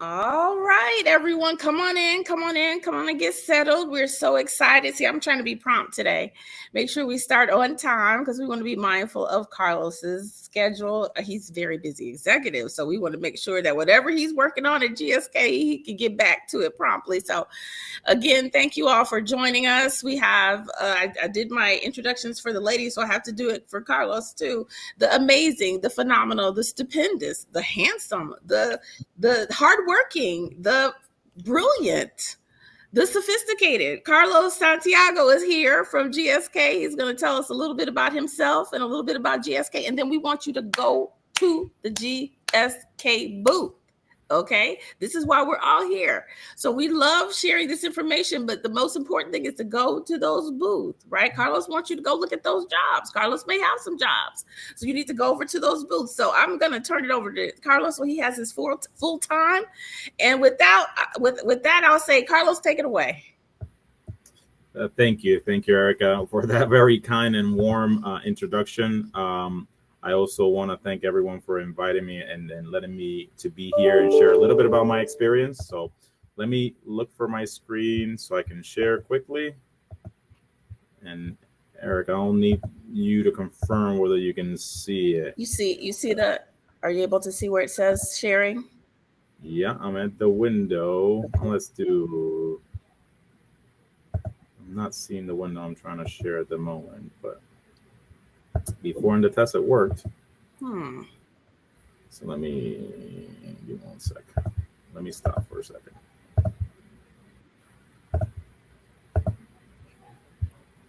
All right, everyone, come on in, come on in, come on and get settled. We're so excited. See, I'm trying to be prompt today. Make sure we start on time because we want to be mindful of Carlos's schedule. He's very busy executive, so we want to make sure that whatever he's working on at GSK, he can get back to it promptly. So again, thank you all for joining us. We have, I did my introductions for the ladies, so I have to do it for Carlos too. The amazing, the phenomenal, the stupendous, the handsome, the hardworking, the brilliant, the sophisticated. Carlos Santiago is here from GSK. He's going to tell us a little bit about himself and a little bit about GSK. And then we want you to go to the GSK booth. Okay, this is why we're all here. So we love sharing this information, but the most important thing is to go to those booths, right? Carlos wants you to go look at those jobs. Carlos may have some jobs, so you need to go over to those booths. So I'm going to turn it over to Carlos so he has his full time. And with that, I'll say, Carlos, take it away. Thank you, Erica, for that very kind and warm introduction. I also want to thank everyone for inviting me and letting me to be here and share a little bit about my experience. So let me look for my screen so I can share quickly. And Eric, I'll need you to confirm whether you can see it. You see that? Are you able to see where it says sharing? Yeah, I'm at the window. Let's do. I'm not seeing the window I'm trying to share at the moment, but before in the test it worked. So let me give 1 sec. Let me stop for a second.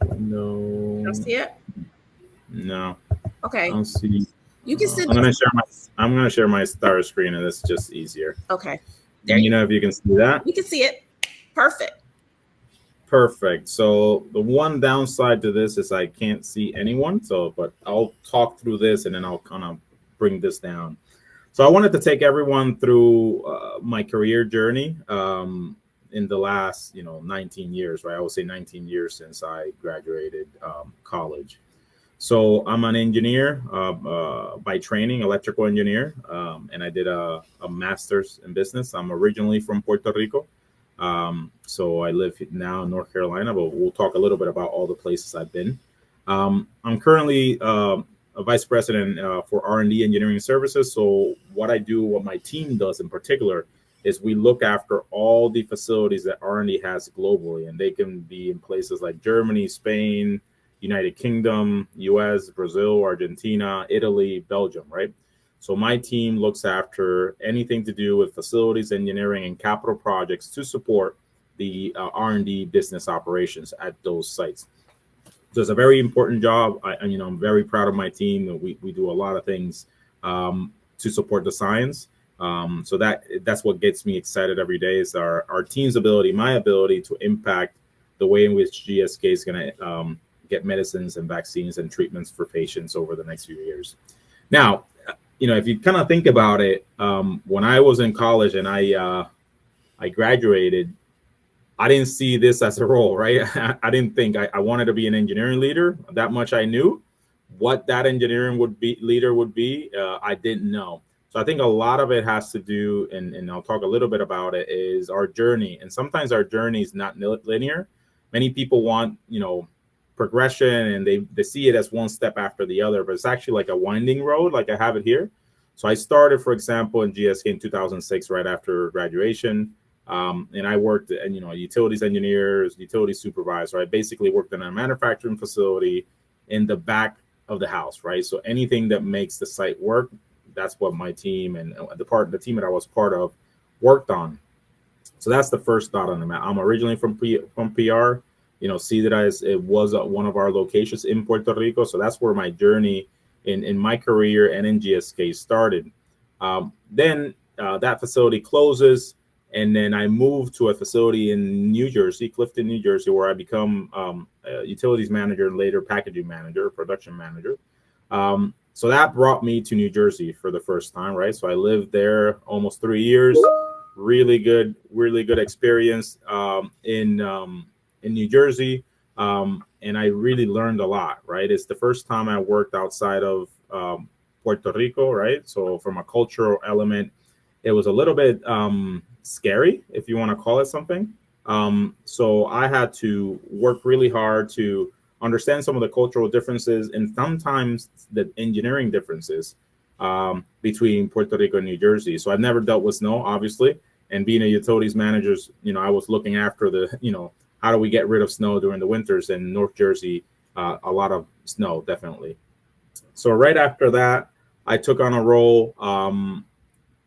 Window. You don't see it? No. Okay. I don't see. You can send. I'm gonna share my star screen, and it's just easier. Okay. There you know if you can see that. We can see it. Perfect. So the one downside to this is I can't see anyone. But I'll talk through this and then I'll kind of bring this down. So I wanted to take everyone through my career journey in the last 19 years, right? I would say 19 years since I graduated college. So I'm an engineer by training, electrical engineer, and I did a master's in business. I'm originally from Puerto Rico. So I live now in North Carolina, but we'll talk a little bit about all the places I've been. I'm currently a vice president for R&D engineering services. So what I do, what my team does in particular, is we look after all the facilities that R&D has globally, and they can be in places like Germany, Spain, United Kingdom, US, Brazil, Argentina, Italy, Belgium, right? So my team looks after anything to do with facilities engineering and capital projects to support the R&D business operations at those sites. So it's a very important job. I'm very proud of my team. We do a lot of things to support the science. So that's what gets me excited every day is our team's ability, my ability to impact the way in which GSK is going to get medicines and vaccines and treatments for patients over the next few years. Now, if you kind of think about it, when I was in college and I graduated, I didn't see this as a role, right? I didn't think I wanted to be an engineering leader. That much I knew. What that engineering leader would be, I didn't know. So I think a lot of it has to do, and I'll talk a little bit about it, is our journey. And sometimes our journey is not linear. Many people want, progression and they see it as one step after the other, but it's actually like a winding road, like I have it here. So I started, for example, in GSK in 2006, right after graduation. And I worked, utilities engineers, utility supervisor. I basically worked in a manufacturing facility in the back of the house, right? So anything that makes the site work, that's what my team and the team that I was part of worked on. So that's the first thought on the map. I'm originally from PR. See that it was one of our locations in Puerto Rico. So that's where my journey in my career and in GSK started. Then that facility closes, and then I moved to a facility in New Jersey, Clifton, New Jersey, where I become a utilities manager and later packaging manager, production manager. So that brought me to New Jersey for the first time, right? So I lived there almost 3 years. Really good experience in New Jersey. And I really learned a lot, right? It's the first time I worked outside of Puerto Rico, right? So from a cultural element, it was a little bit scary, if you want to call it something. So I had to work really hard to understand some of the cultural differences and sometimes the engineering differences between Puerto Rico and New Jersey. So I've never dealt with snow, obviously, and being a utilities manager, I was looking after how do we get rid of snow during the winters in North Jersey, a lot of snow, definitely. So right after that, I took on a role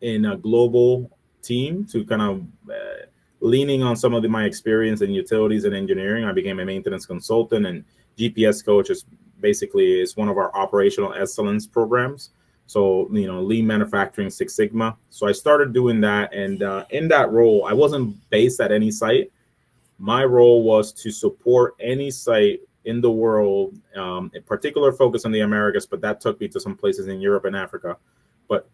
in a global team to kind of leaning on some of my experience in utilities and engineering. I became a maintenance consultant, and GPS coach is one of our operational excellence programs. So, lean manufacturing, Six Sigma. So I started doing that. And in that role, I wasn't based at any site. My role was to support any site in the world, a particular focus on the Americas, but that took me to some places in Europe and Africa. But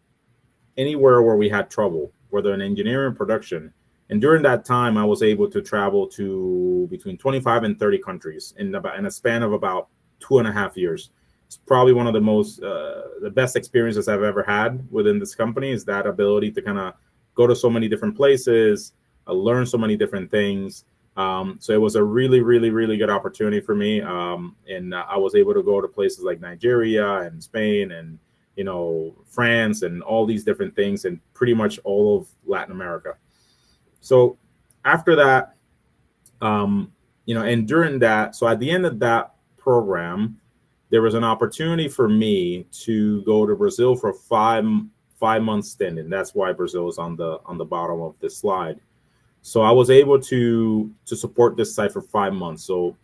anywhere where we had trouble, whether in engineering, production. And during that time, I was able to travel to between 25 and 30 countries in a span of about 2.5 years. It's probably one of the best experiences I've ever had within this company, is that ability to kind of go to so many different places, learn so many different things. So it was a really, really, really good opportunity for me. And I was able to go to places like Nigeria and Spain and, France and all these different things, and pretty much all of Latin America. So after that, and during that, so at the end of that program, there was an opportunity for me to go to Brazil for five month stint, and that's why Brazil is on the bottom of this slide. So I was able to support this site for 5 months. So,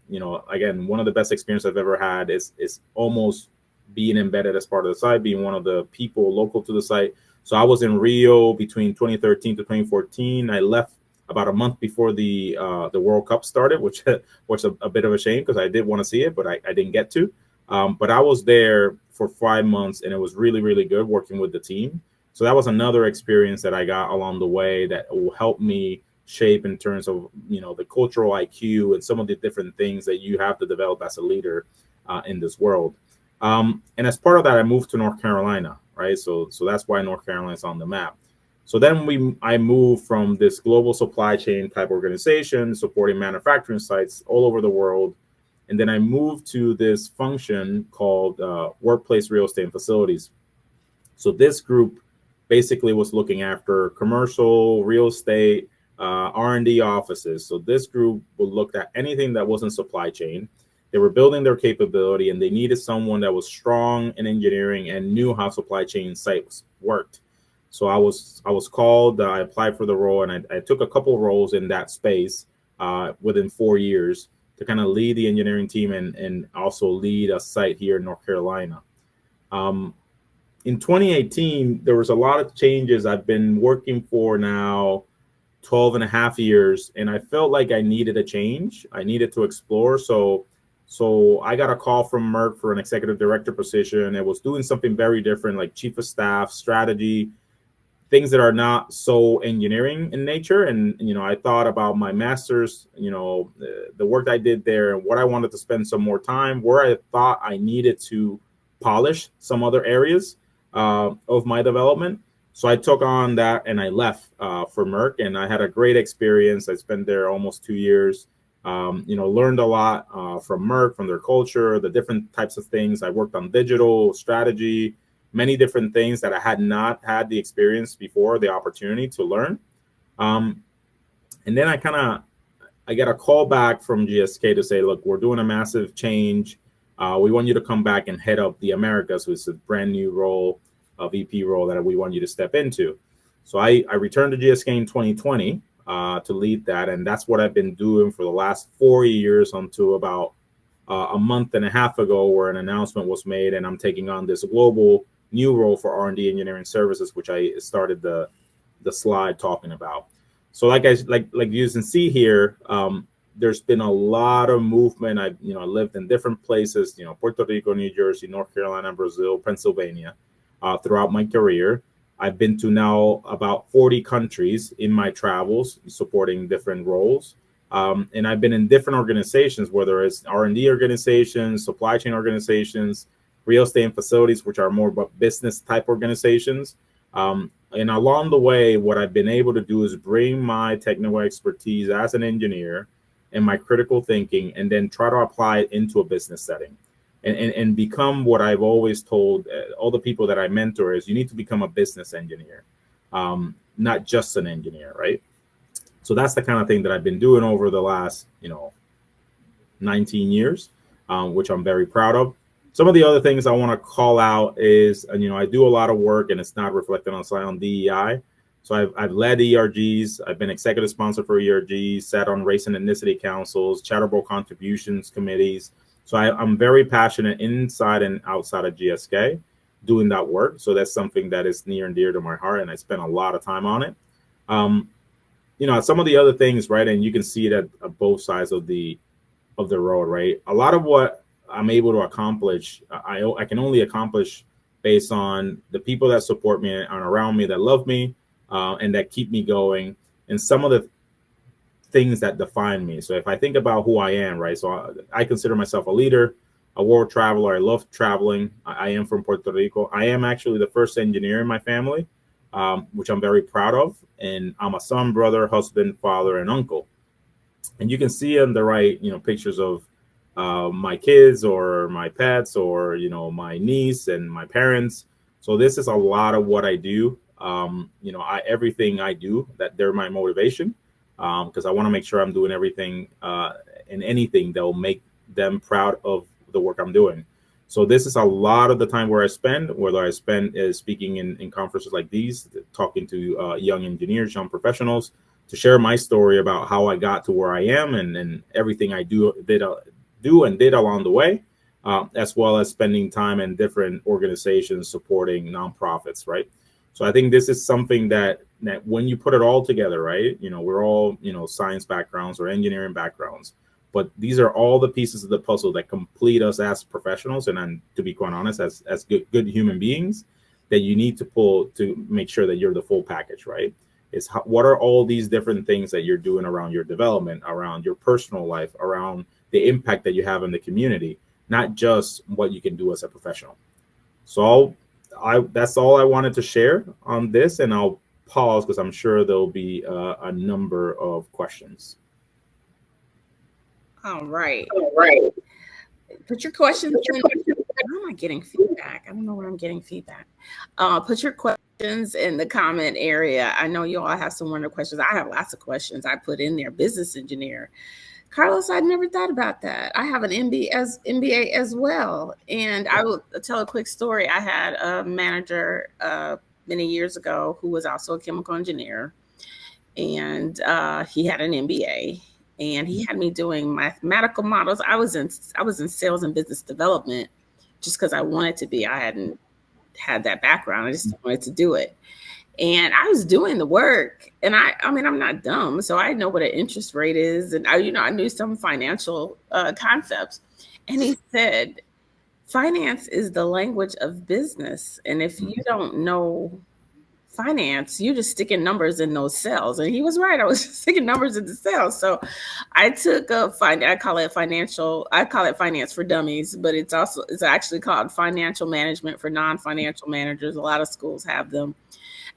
again, one of the best experiences I've ever had is almost being embedded as part of the site, being one of the people local to the site. So I was in Rio between 2013 to 2014. I left about a month before the World Cup started, which was a bit of a shame because I did want to see it, but I didn't get to. But I was there for 5 months, and it was really, really good working with the team. So that was another experience that I got along the way that will help me shape in terms of, the cultural IQ and some of the different things that you have to develop as a leader in this world. And as part of that, I moved to North Carolina, right? So that's why North Carolina is on the map. So then I moved from this global supply chain type organization supporting manufacturing sites all over the world. And then I moved to this function called Workplace Real Estate and Facilities. So this group basically was looking after commercial real estate, R&D offices. So this group would look at anything that wasn't supply chain. They were building their capability, and they needed someone that was strong in engineering and knew how supply chain sites worked. So I was called. I applied for the role, and I took a couple of roles in that space within 4 years to kind of lead the engineering team and also lead a site here in North Carolina. In 2018, there was a lot of changes. I've been working for now 12 and a half years, and I felt like I needed a change. I needed to explore. So I got a call from Merck for an executive director position. It was doing something very different, like chief of staff, strategy, things that are not so engineering in nature. And, I thought about my master's, the work I did there and what I wanted to spend some more time, where I thought I needed to polish some other areas of my development. So I took on that and I left for Merck, and I had a great experience. I spent there almost 2 years. Learned a lot from Merck, from their culture, the different types of things. I worked on digital strategy, many different things that I had not had the experience before, the opportunity to learn. And then I get a call back from GSK to say, look, we're doing a massive change. We want you to come back and head up the Americas, which is a brand new role, a VP role that we want you to step into. So I returned to GSK in 2020 to lead that. And that's what I've been doing for the last 4 years until about a month and a half ago, where an announcement was made, and I'm taking on this global new role for R&D engineering services, which I started the slide talking about. So like you can see here, there's been a lot of movement. I lived in different places, Puerto Rico, New Jersey, North Carolina, Brazil, Pennsylvania, throughout my career. I've been to now about 40 countries in my travels, supporting different roles. And I've been in different organizations, whether it's R&D organizations, supply chain organizations, real estate and facilities, which are more business type organizations. And along the way, what I've been able to do is bring my technical expertise as an engineer and my critical thinking, and then try to apply it into a business setting, and become what I've always told all the people that I mentor is you need to become a business engineer, not just an engineer, right? So that's the kind of thing that I've been doing over the last, 19 years, which I'm very proud of. Some of the other things I want to call out is, I do a lot of work, and it's not reflected on DEI. So I've led ERGs. I've been executive sponsor for ERGs, sat on race and ethnicity councils, charitable contributions committees. So I'm very passionate inside and outside of GSK doing that work. So that's something that is near and dear to my heart, and I spend a lot of time on it. Some of the other things, right, and you can see it at both sides of the road, right? A lot of what I'm able to accomplish, I can only accomplish based on the people that support me and around me, that love me, and that keep me going, and some of the things that define me. So if I think about who I am, right? So I consider myself a leader, a world traveler. I love traveling. I am from Puerto Rico. I am actually the first engineer in my family, which I'm very proud of. And I'm a son, brother, husband, father, and uncle. And you can see on the right, pictures of my kids or my pets or, my niece and my parents. So this is a lot of what I do. Everything I do, that they're my motivation, because I want to make sure I'm doing everything and anything that will make them proud of the work I'm doing. So this is a lot of the time where I spend, whether I spend is speaking in conferences like these, talking to young engineers, young professionals, to share my story about how I got to where I am and everything I did along the way, as well as spending time in different organizations supporting nonprofits, right? So I think this is something that when you put it all together, right, we're all, science backgrounds or engineering backgrounds, but these are all the pieces of the puzzle that complete us as professionals, and to be quite honest, as good human beings, that you need to pull to make sure that you're the full package, right? What are all these different things that you're doing around your development, around your personal life, around the impact that you have in the community, not just what you can do as a professional. So that's all I wanted to share on this, and I'll pause because I'm sure there'll be a number of questions. All right. Put your questions in. I'm not getting feedback. I don't know where I'm getting feedback. Put your questions in the comment area. I know you all have some wonderful questions. I have lots of questions I put in there. Business engineer. Carlos, I never thought about that. I have an MBA as well. And I will tell a quick story. I had a manager many years ago who was also a chemical engineer. And he had an MBA. And he had me doing mathematical models. I was in sales and business development just because I wanted to be. I hadn't had that background. I just wanted to do it. And I was doing the work, and I mean, I'm not dumb, so I know what an interest rate is, and I knew some financial concepts. And he said, finance is the language of business, and if you don't know finance, you're just sticking numbers in those cells. And he was right. I was just sticking numbers in the cells. So I took I call it finance for dummies, but it's actually called financial management for non-financial managers. A lot of schools have them.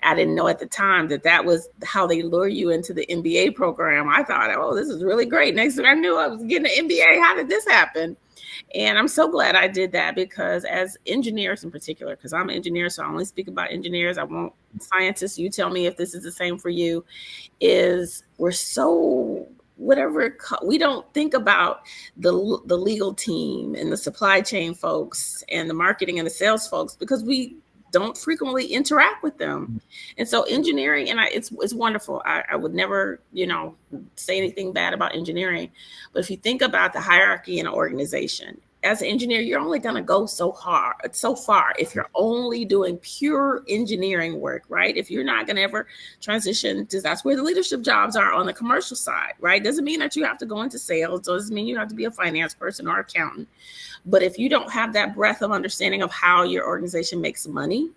I didn't know at the time that was how they lure you into the MBA program. I thought, oh, this is really great. Next thing I knew, I was getting an MBA. How did this happen? And I'm so glad I did that, because as engineers in particular, because I'm an engineer, so I only speak about engineers. I won't scientists. You tell me if this is the same for you. We're so we don't think about the legal team and the supply chain folks and the marketing and the sales folks, because we don't frequently interact with them. And so engineering, and it's wonderful. I would never, say anything bad about engineering. But if you think about the hierarchy in an organization, as an engineer, you're only going to go so far if you're only doing pure engineering work, right? If you're not going to ever transition, because that's where the leadership jobs are on the commercial side, right? Doesn't mean that you have to go into sales. Doesn't mean you have to be a finance person or accountant. But if you don't have that breadth of understanding of how your organization makes money,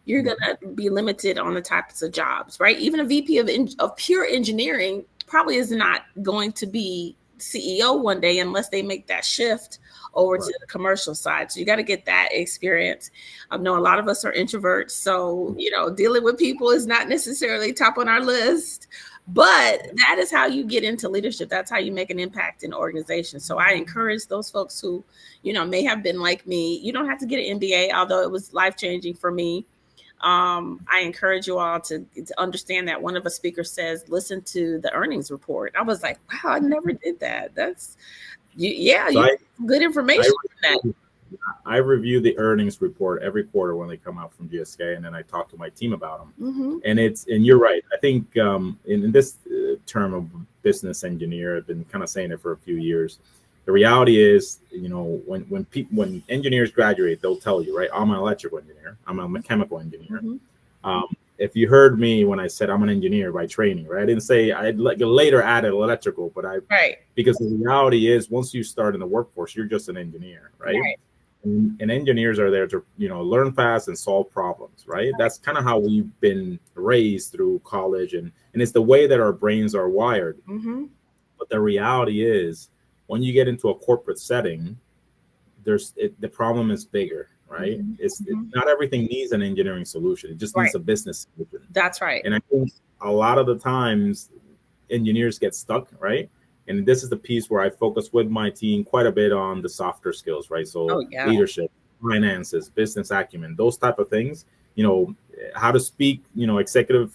you're going to be limited on the types of jobs, right? Even a VP of pure engineering probably is not going to be CEO one day unless they make that shift over to the commercial side. So you got to get that experience. I know a lot of us are introverts, so dealing with people is not necessarily top on our list, but that is how you get into leadership. That's how you make an impact in an organization. So I encourage those folks who may have been like me. You don't have to get an MBA, although it was life-changing for me. I encourage you all to understand that one of the speakers says, listen to the earnings report. I was like, wow, I never did that. That's, good information. I review the earnings report every quarter when they come out from GSK, and then I talk to my team about them. Mm-hmm. And you're right. I think in this term of business engineer, I've been kind of saying it for a few years. The reality is, when engineers graduate, they'll tell you, right? I'm an electrical engineer. I'm a mechanical engineer. Mm-hmm. If you heard me when I said I'm an engineer by training, right? I didn't say I'd later added electrical, but because the reality is, once you start in the workforce, you're just an engineer, right? And engineers are there to learn fast and solve problems, right? That's kind of how we've been raised through college, and it's the way that our brains are wired. Mm-hmm. But the reality is, when you get into a corporate setting, the problem is bigger, right? Mm-hmm. Not everything needs an engineering solution. It just needs a business solution. That's right. And I think a lot of the times engineers get stuck, right? And this is the piece where I focus with my team quite a bit on the softer skills, right? So leadership, finances, business acumen, those type of things, how to speak, executive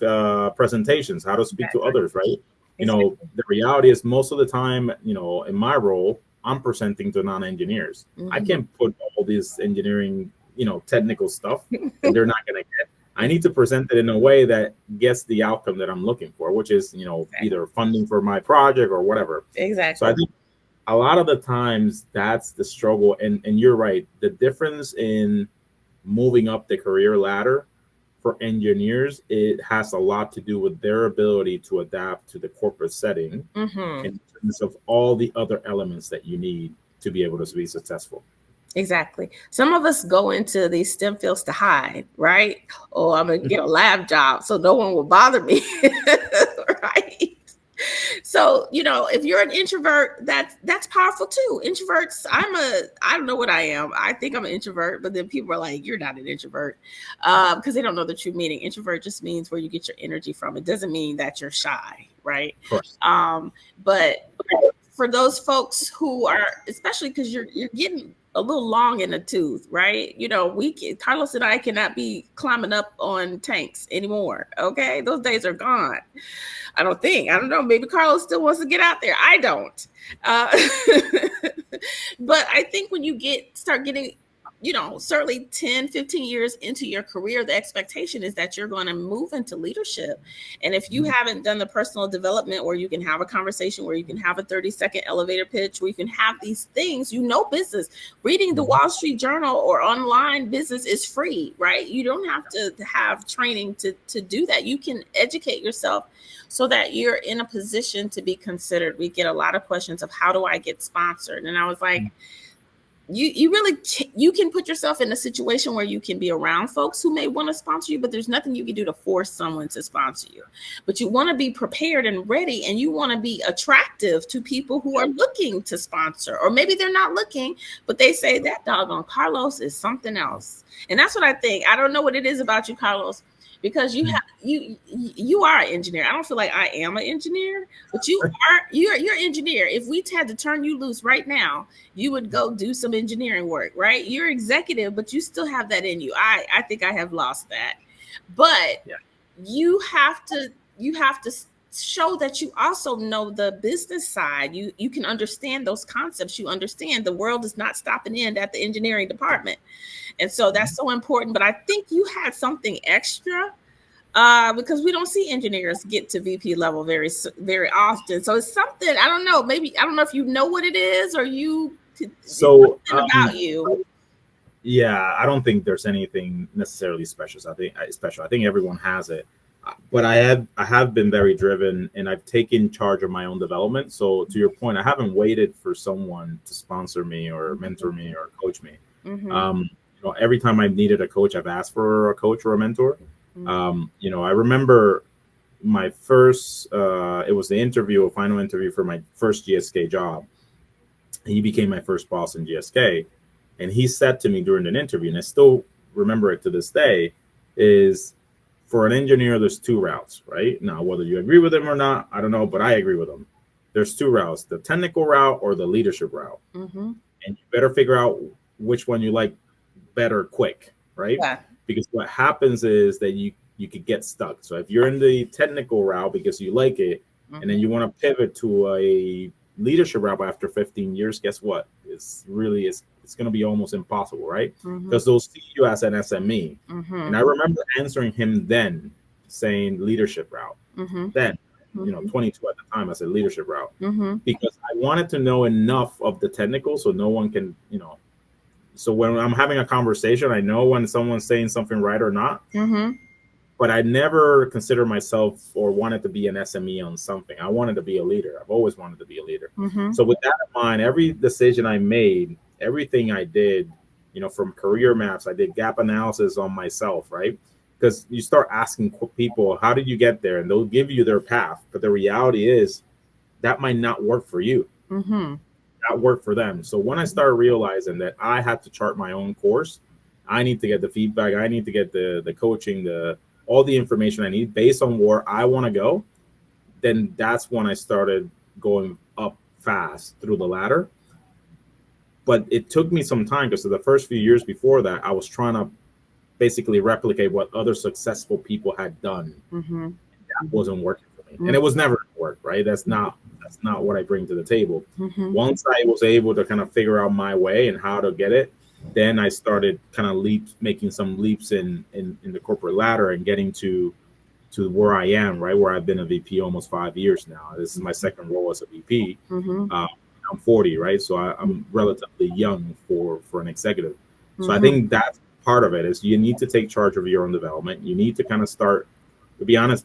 presentations, how to speak to others, right? The reality is, most of the time, in my role, I'm presenting to non-engineers. Mm-hmm. I can't put all this engineering, technical stuff that they're not going to get. I need to present it in a way that gets the outcome that I'm looking for, which is, either funding for my project or whatever. Exactly. So I think a lot of the times that's the struggle. And you're right. The difference in moving up the career ladder for engineers, it has a lot to do with their ability to adapt to the corporate setting in terms of all the other elements that you need to be able to be successful. Exactly. Some of us go into these STEM fields to hide, right? Oh, I'm going to get a lab job so no one will bother me, right? So, if you're an introvert, that's powerful too. Introverts, I don't know what I am. I think I'm an introvert, but then people are like, you're not an introvert, because they don't know the true meaning. Introvert just means where you get your energy from. It doesn't mean that you're shy, right? Of course. But for those folks who are, especially because you're getting a little long in the tooth, right? Carlos and I cannot be climbing up on tanks anymore. Okay. Those days are gone. I don't know. Maybe Carlos still wants to get out there. I don't. But I think when you start getting, certainly 10, 15 years into your career, the expectation is that you're going to move into leadership. And if you haven't done the personal development where you can have a conversation, where you can have a 30-second elevator pitch, where you can have these things, business, reading the Wall Street Journal or online business is free, right? You don't have to have training to do that. You can educate yourself so that you're in a position to be considered. We get a lot of questions of, how do I get sponsored? And I was like, you can put yourself in a situation where you can be around folks who may want to sponsor you, but there's nothing you can do to force someone to sponsor you. But you want to be prepared and ready, and you want to be attractive to people who are looking to sponsor, or maybe they're not looking, but they say that doggone Carlos is something else. And that's what I think. I don't know what it is about you, Carlos, because you are an engineer. I don't feel like I am an engineer, but you're an engineer. If we had to turn you loose right now, you would go do some engineering work, right? You're executive, but you still have that in you. I think I have lost that, but you have to show that you also know the business side. You can understand those concepts. You understand the world does not stop and end at the engineering department. And so that's so important. But I think you had something extra because we don't see engineers get to VP level very, very often. So it's something, I don't know, maybe, I don't know if you know what it is, or about you. Yeah, I don't think there's anything necessarily special. I think everyone has it. But I have been very driven, and I've taken charge of my own development. So to your point, I haven't waited for someone to sponsor me or mentor me or coach me. Mm-hmm. Every time I've needed a coach, I've asked for a coach or a mentor. Mm-hmm. I remember my first, it was the interview, a final interview for my first GSK job. He became my first boss in GSK. And he said to me during an interview, and I still remember it to this day, is for an engineer, there's two routes, right? Now, whether you agree with him or not, I don't know, but I agree with him. There's two routes, the technical route or the leadership route. Mm-hmm. And you better figure out which one you like better quick, right? Yeah. Because what happens is that you could get stuck. So if you're in the technical route because you like it, Mm-hmm. and then you want to pivot to a leadership route after 15 years, guess what? It's going to be almost impossible, right? Mm-hmm. Because they'll see you as an SME. Mm-hmm. And I remember answering him then saying leadership route. Mm-hmm. Then, 22 at the time, I said leadership route. Mm-hmm. Because I wanted to know enough of the technical so no one can, so when I'm having a conversation, I know when someone's saying something right or not. Mm-hmm. But I never considered myself or wanted to be an SME on something. I wanted to be a leader. I've always wanted to be a leader. Mm-hmm. So with that in mind, every decision I made, everything I did, from career maps, I did gap analysis on myself, right? Because you start asking people, how did you get there? And they'll give you their path. But the reality is that might not work for you. Mm-hmm. That worked for them. So when I started realizing that I had to chart my own course, I need to get the feedback. I need to get the coaching, all the information I need based on where I want to go, then that's when I started going up fast through the ladder. But it took me some time because the first few years before that, I was trying to basically replicate what other successful people had done. Mm-hmm. That wasn't working for me. And it was never going to work, right? That's not what I bring to the table. Mm-hmm. Once I was able to kind of figure out my way and how to get it, then I started kind of making some leaps in the corporate ladder and getting to where I am, right? Where I've been a VP almost 5 years now. This is my second role as a VP. Mm-hmm. I'm 40, right? So I'm relatively young for an executive. So Mm-hmm. I think that's part of it is you need to take charge of your own development. You need to kind of start, to be honest,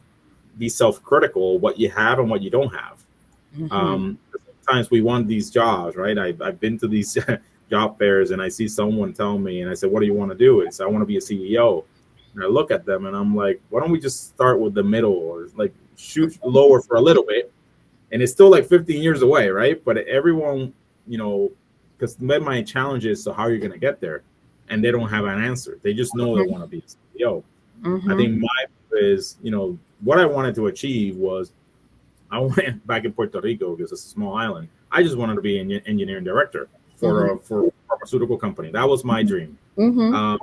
be self-critical, what you have and what you don't have. Mm-hmm. Sometimes we want these jobs, right? I've been to these job fairs and I see someone tell me and I said, what do you want to do? And so I want to be a CEO. And I look at them and I'm like, why don't we just start with the middle or like shoot lower for a little bit? And it's still like 15 years away, right? But everyone, because my challenge is, so how are you going to get there? And they don't have an answer. They just know they want to be a CEO. Mm-hmm. I think my is, what I wanted to achieve was I went back in Puerto Rico because it's a small island. I just wanted to be an engineering director for a pharmaceutical company. That was my dream. Mm-hmm.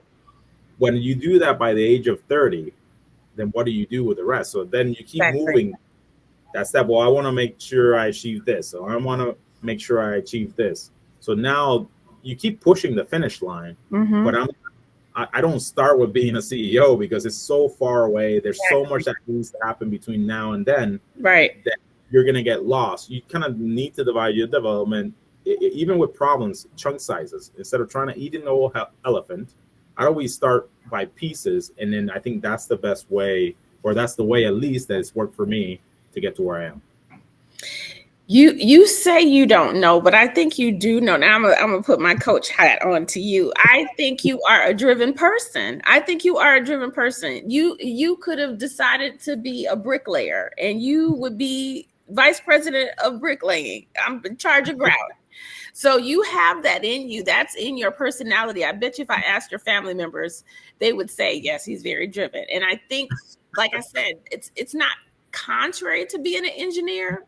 When you do that by the age of 30, then what do you do with the rest? So then you keep moving that step. Well, I want to make sure I achieve this. So I want to make sure I achieve this. So now you keep pushing the finish line, Mm-hmm. but I don't start with being a CEO because it's so far away. There's so much that needs to happen between now and then, right? That you're going to get lost. You kind of need to divide your development, even with problems, chunk sizes. Instead of trying to eat an whole elephant, how do we start by pieces? And then I think that's the best way, or that's the way at least that it's worked for me to get to where I am. You say you don't know, but I think you do know. Now I'm gonna put my coach hat on to you. I think you are a driven person. You could have decided to be a bricklayer and you would be vice president of bricklaying. I'm in charge of grout. So you have that in you. That's in your personality. I bet you if I asked your family members, they would say, yes, he's very driven. And I think, like I said, it's not contrary to being an engineer.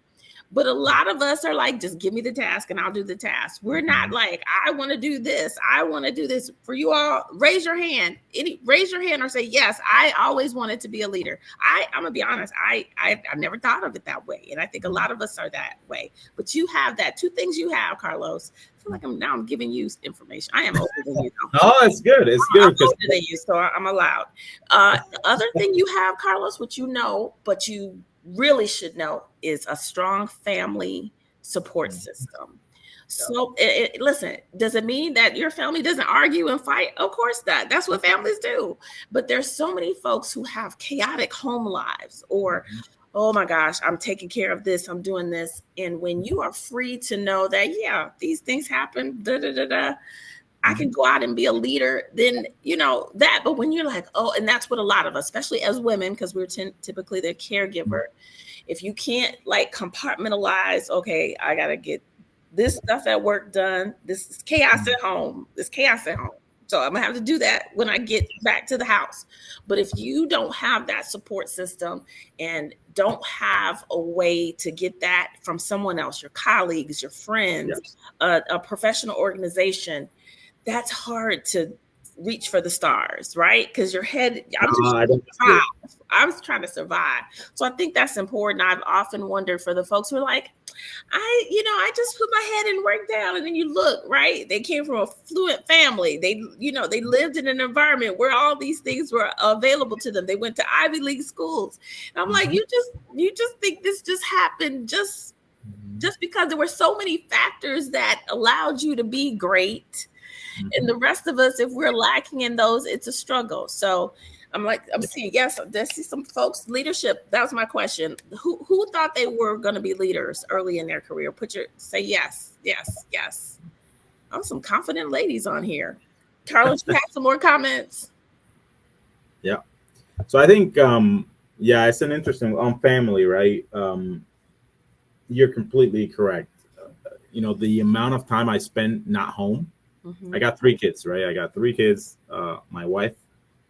But a lot of us are like, just give me the task and I'll do the task. We're not like, I want to do this. I want to do this. For you all, raise your hand. Raise your hand or say, yes, I always wanted to be a leader. I'm going to be honest. I've never thought of it that way. And I think a lot of us are that way. But you have that. Two things you have, Carlos. I feel like I'm giving you information. I am older than you. Oh, it's good. It's good. I'm older than you, so I'm allowed. The other thing you have, Carlos, which you know, but you really should know, is a strong family support system. So listen, does it mean that your family doesn't argue and fight? Of course not. That's what families do. But there's so many folks who have chaotic home lives, or, oh my gosh, I'm taking care of this, I'm doing this. And when you are free to know that, yeah, these things happen, I can go out and be a leader, then, that. But when you're like, oh, and that's what a lot of us, especially as women, because we're typically the caregiver, if you can't like compartmentalize, okay, I got to get this stuff at work done. This is chaos at home. This chaos at home. So I'm gonna have to do that when I get back to the house. But if you don't have that support system and don't have a way to get that from someone else, your colleagues, your friends, a professional organization, that's hard to reach for the stars, right? Because your head, I was trying to survive. So I think that's important. I've often wondered for the folks who are like, I just put my head and work down. And then you look, right? They came from a fluent family. They lived in an environment where all these things were available to them. They went to Ivy League schools. And I'm like, you just think this just happened just because there were so many factors that allowed you to be great. And the rest of us, if we're lacking in those, it's a struggle. So I'm seeing, yes, I see some folks, leadership. That was my question. Who thought they were going to be leaders early in their career? Say yes, yes, yes. Oh, some confident ladies on here. Carlos, you have some more comments? Yeah. So I think, it's an interesting on family, right? You're completely correct. The amount of time I spent not home. I got 3 kids, right? I got 3 kids, my wife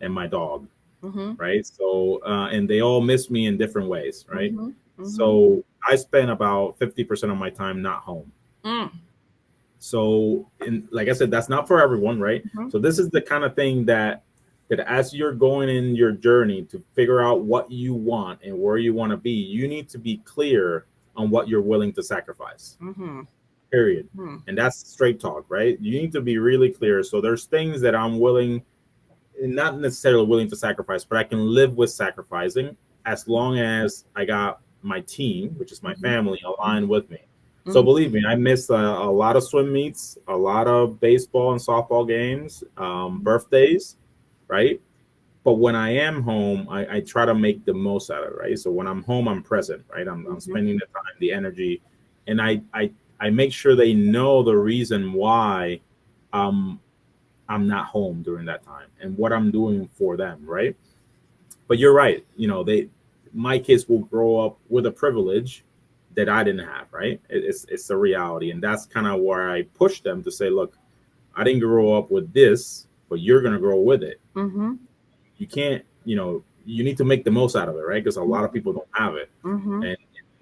and my dog, right? So, and they all miss me in different ways, right? So I spent about 50% of my time not home. So, and like I said, that's not for everyone, right? So this is the kind of thing that as you're going in your journey to figure out what you want and where you want to be, you need to be clear on what you're willing to sacrifice. Period. And that's straight talk, right? You need to be really clear. So there's things that I'm willing, not necessarily willing to sacrifice, but I can live with sacrificing as long as I got my team, which is my family, aligned with me. So believe me, I missed a lot of swim meets, a lot of baseball and softball games, birthdays, right? But when I am home, I try to make the most out of it, right? So when I'm home, I'm present, right? I'm spending the time, the energy, and I make sure they know the reason why I'm not home during that time and what I'm doing for them, right? But you're right. My kids will grow up with a privilege that I didn't have, right? It's a reality. And that's kind of where I push them to say, look, I didn't grow up with this, but you're going to grow with it. You can't, you need to make the most out of it, right? Because a lot of people don't have it. And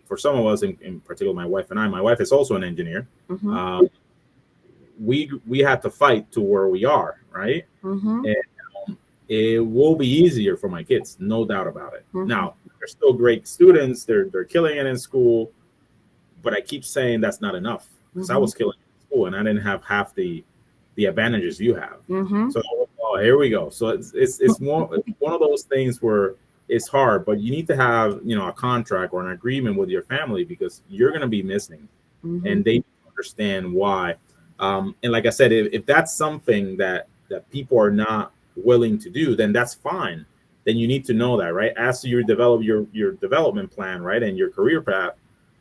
for some of us, in particular, my wife and I, my wife is also an engineer. We had to fight to where we are, right? And it will be easier for my kids, no doubt about it. Now, they're still great students. They're killing it in school. But I keep saying that's not enough because I was killing it in school and I didn't have half the advantages you have. So here we go. So it's one of those things where it's hard, but you need to have, a contract or an agreement with your family because you're going to be missing and they understand why. And like I said, if that's something that people are not willing to do, then that's fine. Then you need to know that, right? As you develop your development plan, right, and your career path,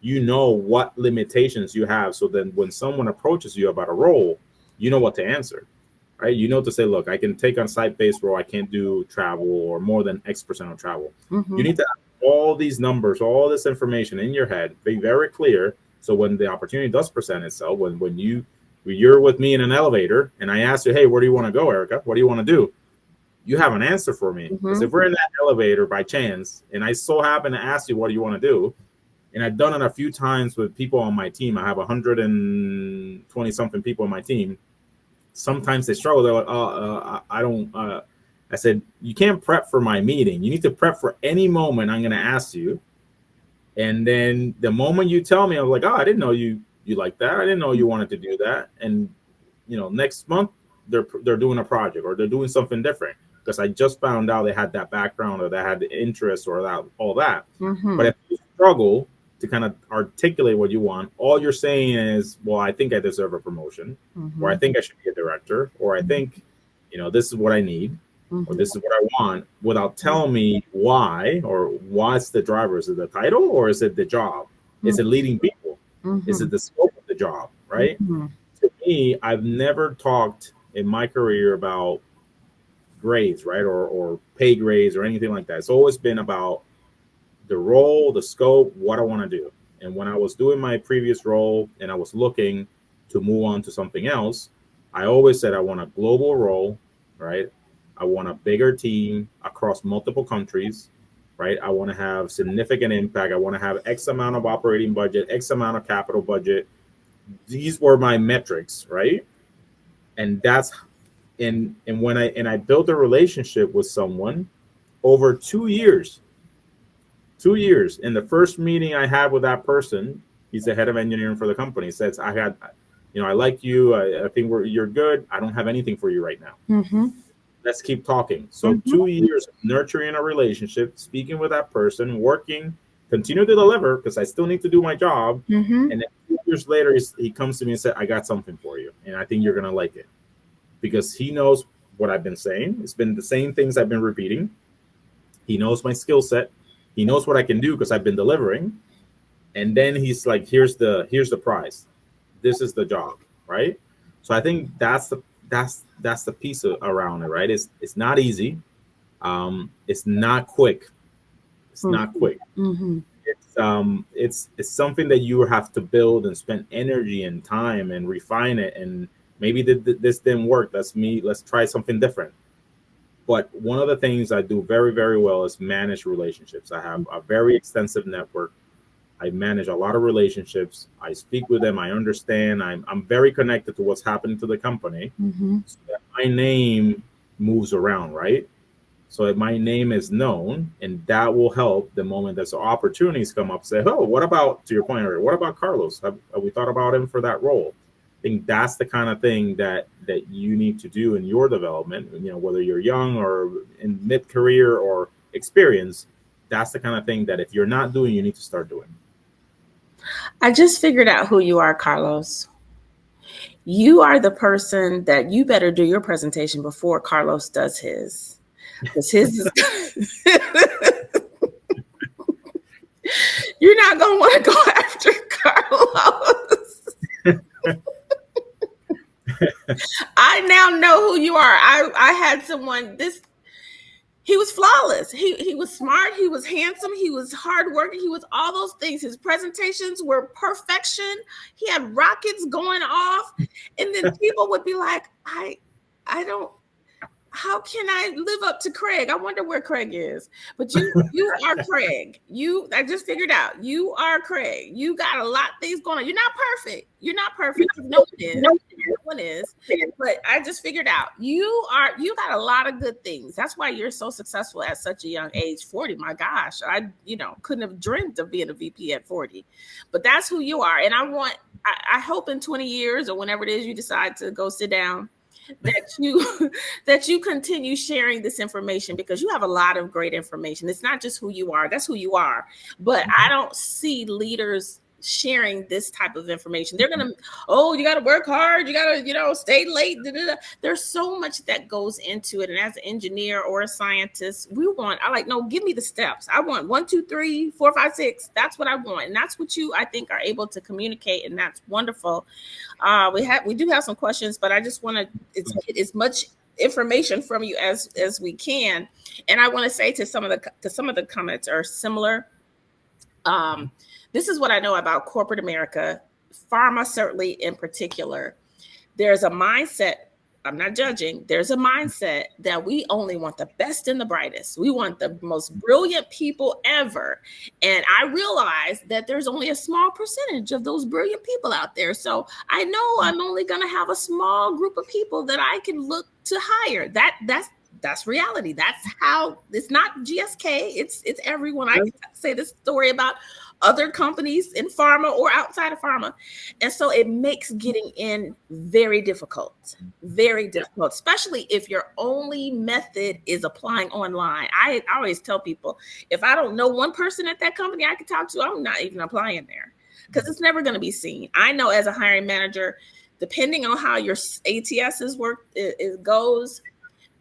you know what limitations you have. So then when someone approaches you about a role, you know what to answer, right? You know to say, look, I can take on site-based role. I can't do travel or more than X% of travel. You need to have all these numbers, all this information in your head, be very clear. So when the opportunity does present itself, when you're with me in an elevator and I ask you, hey, where do you want to go, Erica? What do you want to do? You have an answer for me. Because if we're in that elevator by chance and I so happen to ask you, what do you want to do? And I've done it a few times with people on my team. I have 120 something people on my team. Sometimes they struggle. They're like, I don't. I said, you can't prep for my meeting. You need to prep for any moment I'm going to ask you. And then the moment you tell me, I'm like, I didn't know you like that. I didn't know you wanted to do that. And, next month they're doing a project or they're doing something different because I just found out they had that background or they had the interest or all that. But if you struggle to kind of articulate what you want, all you're saying is, well, I think I deserve a promotion, or I think I should be a director, or I think, this is what I need, or this is what I want, without telling me why, or what's the driver. Is it the title, or is it the job? Is it leading people? Is it the scope of the job, right? To me, I've never talked in my career about grades, right? Or pay grades or anything like that. It's always been about the role, the scope, what I want to do. And when I was doing my previous role and I was looking to move on to something else, I always said I want a global role, right? I want a bigger team across multiple countries, right? I want to have significant impact. I want to have X amount of operating budget, X amount of capital budget. These were my metrics, right? And that's and when I built a relationship with someone over 2 years, 2 years. In the first meeting I had with that person, he's the head of engineering for the company. He says, I like you. I think you're good. I don't have anything for you right now. Mm-hmm. Let's keep talking. So 2 years of nurturing a relationship, speaking with that person, working, continue to deliver because I still need to do my job. Mm-hmm. And then 2 years later, he comes to me and said, I got something for you. And I think you're going to like it because he knows what I've been saying. It's been the same things I've been repeating. He knows my skill set. He knows what I can do because I've been delivering. And then he's like, here's the prize. This is the job, right? So I think that's the piece around it, right? It's not easy. It's not quick. It's not quick. Mm-hmm. It's something that you have to build and spend energy and time and refine it. And maybe this didn't work. Let's try something different. But one of the things I do very, very well is manage relationships. I have a very extensive network. I manage a lot of relationships. I speak with them. I understand. I'm very connected to what's happening to the company. Mm-hmm. So that my name moves around, right? So that my name is known, and that will help the moment that opportunities come up. Say, oh, what about, to your point earlier, what about Carlos? Have we thought about him for that role? I think that's the kind of thing that you need to do in your development, whether you're young or in mid-career or experience. That's the kind of thing that if you're not doing, you need to start doing. I just figured out who you are, Carlos. You are the person that you better do your presentation before Carlos does his. Because his is you're not going to want to go after Carlos. I now know who you are. I had someone, he was flawless. He was smart. He was handsome. He was hardworking. He was all those things. His presentations were perfection. He had rockets going off. And then people would be like, I don't, how can I live up to Craig? I wonder where Craig is. But you are Craig. I just figured out you are Craig. You got a lot of things going on. You're not perfect. You're not perfect. No one is. No one is. But I just figured out you got a lot of good things. That's why you're so successful at such a young age. 40. My gosh, I couldn't have dreamt of being a VP at 40. But that's who you are. And I hope in 20 years or whenever it is you decide to go sit down, that you continue sharing this information because you have a lot of great information. It's not just who you are. That's who you are. But I don't see leaders sharing this type of information. They're going to, you got to work hard. You got to, stay late. There's so much that goes into it. And as an engineer or a scientist, no, give me the steps. I want 1, 2, 3, 4, 5, 6. That's what I want. And that's what you, I think, are able to communicate. And that's wonderful. We do have some questions, but I just want to get as much information from you as we can. And I want to say to some of the comments are similar. This is what I know about corporate America, pharma certainly in particular. There's a mindset, I'm not judging, there's a mindset that we only want the best and the brightest. We want the most brilliant people ever. And I realize that there's only a small percentage of those brilliant people out there. So I know I'm only going to have a small group of people that I can look to hire. That's reality. That's how, it's not GSK. It's everyone. I can say this story about other companies in pharma or outside of pharma. And so it makes getting in very difficult, especially if your only method is applying online. I always tell people, if I don't know one person at that company I can talk to, I'm not even applying there because it's never going to be seen. I know as a hiring manager, depending on how your ATSs work, it goes,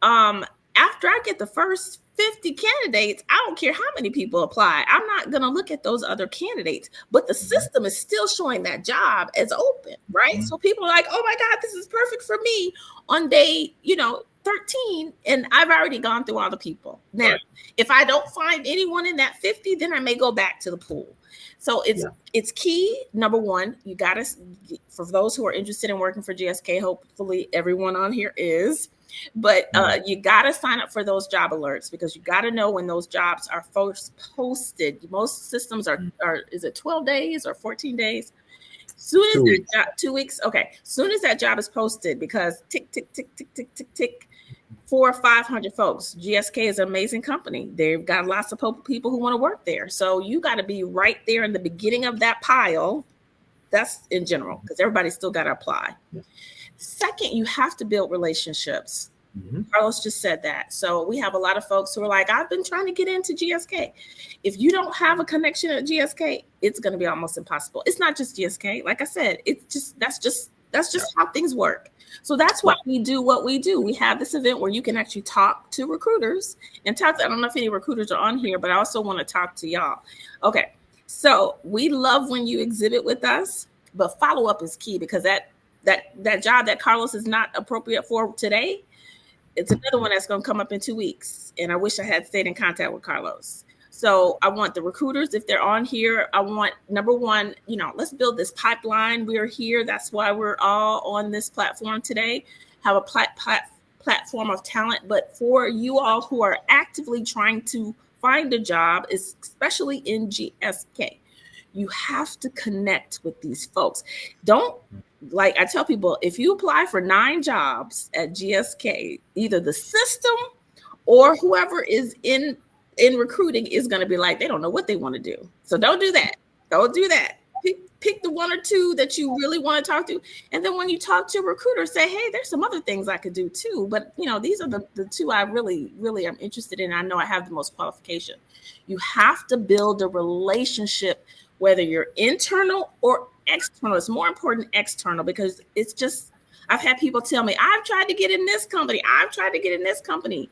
after I get the first 50 candidates, I don't care how many people apply. I'm not going to look at those other candidates, but the system is still showing that job as open, right? So people are like, oh my God, this is perfect for me on day, 13. And I've already gone through all the people. Now, if I don't find anyone in that 50, then I may go back to the pool. So it's key. Number one, you got to, for those who are interested in working for GSK, hopefully everyone on here is, but you got to sign up for those job alerts, because you got to know when those jobs are first posted. Most systems are is it 12 days or 14 days? Soon as 2 weeks. 2 weeks. Okay. Soon as that job is posted, because tick, tick, tick, tick, tick, tick, tick, 400 or 500 folks. GSK is an amazing company. They've got lots of people who want to work there. So you got to be right there in the beginning of that pile. That's in general, because everybody's still got to apply. Second, you have to build relationships. Carlos just said that. So we have a lot of folks who are like, I've been trying to get into GSK. If you don't have a connection at GSK, it's going to be almost impossible. It's not just GSK. Like I said, that's just how things work. So that's why we do what we do. We have this event where you can actually talk to recruiters and I don't know if any recruiters are on here, but I also want to talk to y'all. Okay. So we love when you exhibit with us, but follow-up is key, because that job that Carlos is not appropriate for today, it's another one that's going to come up in 2 weeks. And I wish I had stayed in contact with Carlos. So I want the recruiters, if they're on here, I want, number one, let's build this pipeline. We're here. That's why we're all on this platform today, have a platform of talent. But for you all who are actively trying to find a job, especially in GSK, you have to connect with these folks. Like I tell people, if you apply for 9 jobs at GSK, either the system or whoever is in recruiting is going to be like, they don't know what they want to do. So don't do that. Don't do that. Pick the 1 or 2 that you really want to talk to. And then when you talk to a recruiter, say, hey, there's some other things I could do too. But, these are the 2 I really, really am interested in. I know I have the most qualification. You have to build a relationship, whether you're internal or external. It's more important external, because it's just, I've had people tell me, I've tried to get in this company. I've tried to get in this company.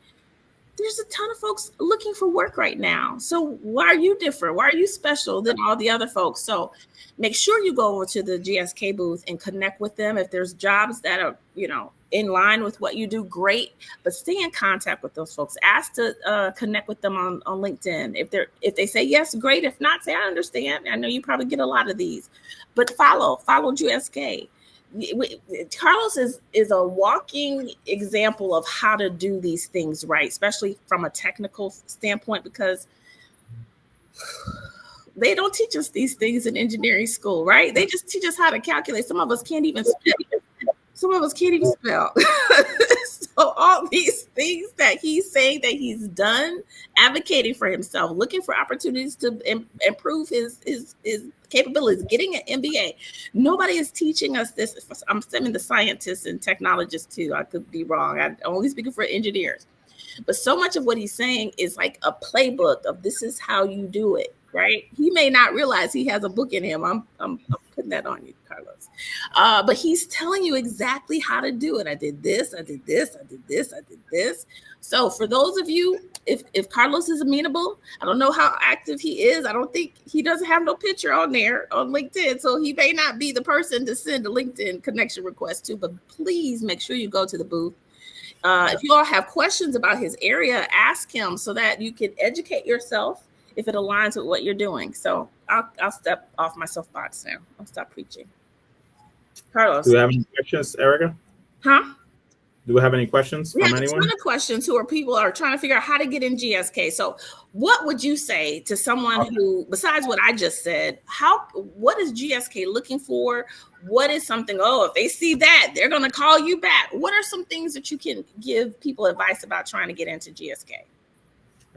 There's a ton of folks looking for work right now. So why are you different? Why are you special than all the other folks? So make sure you go over to the GSK booth and connect with them. If there's jobs that are, in line with what you do, great. But stay in contact with those folks. Ask to connect with them on LinkedIn. If they say yes, great. If not, say, I understand. I know you probably get a lot of these, but follow GSK. Carlos is a walking example of how to do these things right, especially from a technical standpoint, because they don't teach us these things in engineering school, right? They just teach us how to calculate. Some of us can't even spell. So all these things that he's saying that he's done, advocating for himself, looking for opportunities to improve his capabilities, getting an MBA. Nobody is teaching us this. I'm sending the scientists and technologists too. I could be wrong. I'm only speaking for engineers. But so much of what he's saying is like a playbook of this is how you do it, right? He may not realize he has a book in him. I'm putting that on you, Carlos. But he's telling you exactly how to do it. I did this, I did this, I did this, I did this. So for those of you, if Carlos is amenable, I don't know how active he is. I don't think he doesn't have no picture on there on LinkedIn. So he may not be the person to send a LinkedIn connection request to, but please make sure you go to the booth. If you all have questions about his area, ask him so that you can educate yourself if it aligns with what you're doing. So I'll step off my soapbox now. I'll stop preaching. Carlos. Do you have any questions, Erica? Huh? Do we have any questions from anyone? A ton of questions who are people are trying to figure out how to get in GSK. So what would you say to someone who, besides what I just said, what is GSK looking for? What is something, if they see that, they're going to call you back. What are some things that you can give people advice about trying to get into GSK?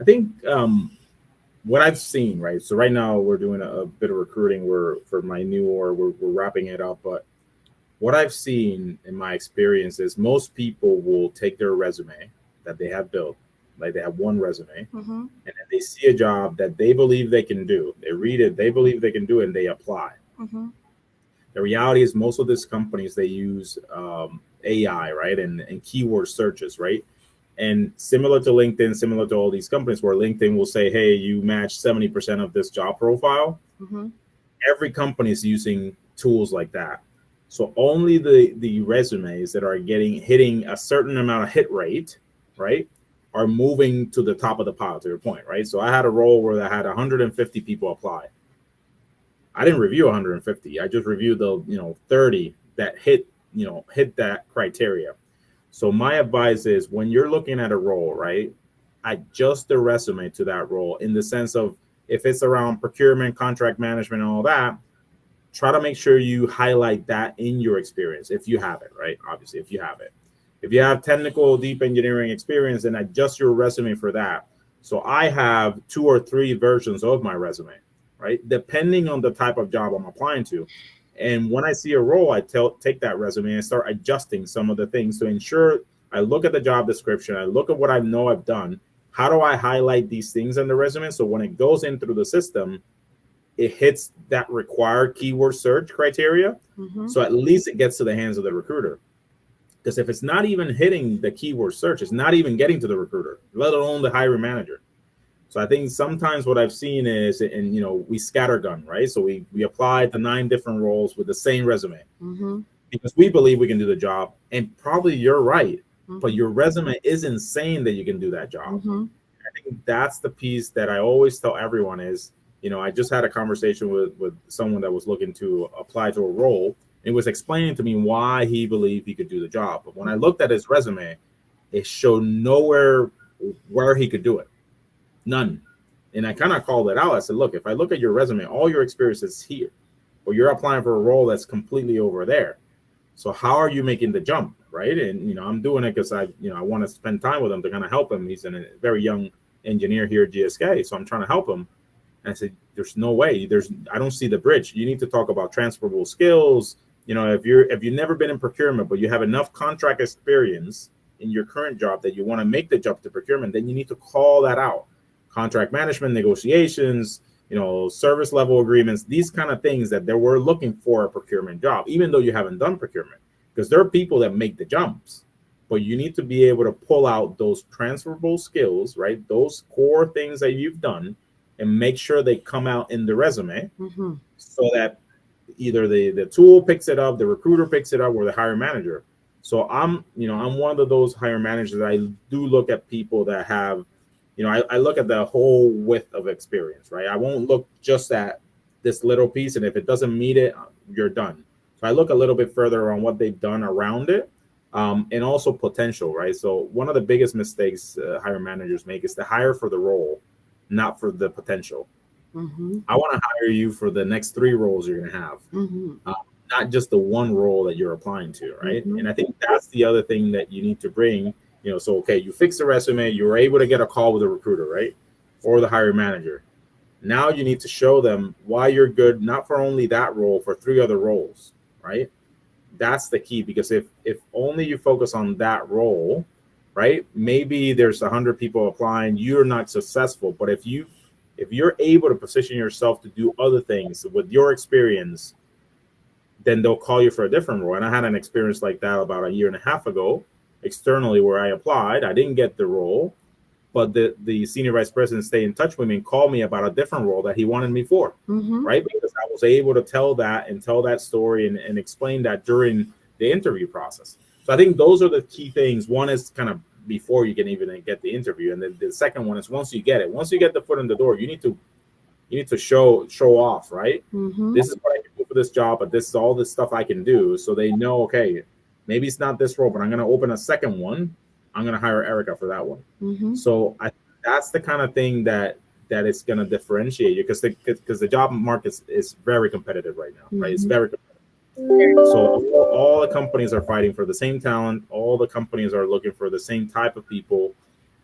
I think what I've seen, right? So right now we're doing a bit of recruiting. We're wrapping it up, but what I've seen in my experience is most people will take their resume that they have built, like they have one resume, and then they see a job that they believe they can do. They read it, they believe they can do it, and they apply. The reality is most of these companies, they use AI, right? And keyword searches, right? And similar to LinkedIn, similar to all these companies where LinkedIn will say, hey, you match 70% of this job profile. Mm-hmm. Every company is using tools like that. So only the resumes that are hitting a certain amount of hit rate, right, are moving to the top of the pile, to your point, right? So I had a role where I had 150 people apply. I didn't review 150. I just reviewed the 30 that hit that criteria. So my advice is when you're looking at a role, right, adjust the resume to that role in the sense of if it's around procurement, contract management, and all that, try to make sure you highlight that in your experience if you have it, right? Obviously, if you have it. If you have technical, deep engineering experience, then adjust your resume for that. So I have 2 or 3 versions of my resume, right? Depending on the type of job I'm applying to. And when I see a role, I take that resume and start adjusting some of the things to ensure I look at the job description, I look at what I know I've done. How do I highlight these things in the resume? So when it goes in through the system, it hits that required keyword search criteria. Mm-hmm. So at least it gets to the hands of the recruiter. Because if it's not even hitting the keyword search, it's not even getting to the recruiter, let alone the hiring manager. So I think sometimes what I've seen is, and we scattergun, right? So we apply to 9 different roles with the same resume. Mm-hmm. Because we believe we can do the job. And probably you're right, mm-hmm. but your resume isn't saying that you can do that job. Mm-hmm. I think that's the piece that I always tell everyone is, I just had a conversation with someone that was looking to apply to a role. It was explaining to me why he believed he could do the job. But when I looked at his resume, it showed nowhere where he could do it. None. And I kind of called it out. I said, look, if I look at your resume, all your experience is here. But you're applying for a role that's completely over there. So how are you making the jump, right? And, I'm doing it because I want to spend time with him to kind of help him. He's a very young engineer here at GSK. So I'm trying to help him. And I said, there's no way. I don't see the bridge. You need to talk about transferable skills. If you've never been in procurement, but you have enough contract experience in your current job that you want to make the jump to procurement, then you need to call that out. Contract management, negotiations, service level agreements, these kind of things that they were looking for a procurement job, even though you haven't done procurement, because there are people that make the jumps, but you need to be able to pull out those transferable skills, right? Those core things that you've done and make sure they come out in the resume mm-hmm. so that either the tool picks it up, the recruiter picks it up, or the hiring manager. So I'm one of those hiring managers that I do look at people that have, I look at the whole width of experience, right? I won't look just at this little piece, and if it doesn't meet it, you're done. So I look a little bit further on what they've done around it, and also potential, right? So one of the biggest mistakes hiring managers make is to hire for the role, not for the potential. Mm-hmm. I want to hire you for the next 3 roles you're going to have, mm-hmm. Not just the one role that you're applying to, right? Mm-hmm. And I think that's the other thing that you need to bring. So, okay, you fix the resume, you were able to get a call with a recruiter, right? Or the hiring manager. Now you need to show them why you're good, not for only that role, for 3 other roles, right? That's the key, because if only you focus on that role, right? Maybe there's 100 people applying, you're not successful. But if you're able to position yourself to do other things with your experience, then they'll call you for a different role. And I had an experience like that about 1.5 years ago, externally, where I applied. I didn't get the role, but the senior vice president stayed in touch with me and called me about a different role that he wanted me for, mm-hmm. right? Because I was able to tell that story and explain that during the interview process. So I think those are the key things. One is kind of before you can even get the interview, and then the second one is once you get the foot in the door, you need to show off, right? Mm-hmm. This is what I can do for this job, but this is all this stuff I can do, so they know, okay, maybe it's not this role, but I'm going to open a second one. I'm going to hire Erica for that one. Mm-hmm. So that's the kind of thing that is going to differentiate you, because the job market is very competitive right now, mm-hmm. right? It's very competitive. So all the companies are fighting for the same talent. All the companies are looking for the same type of people.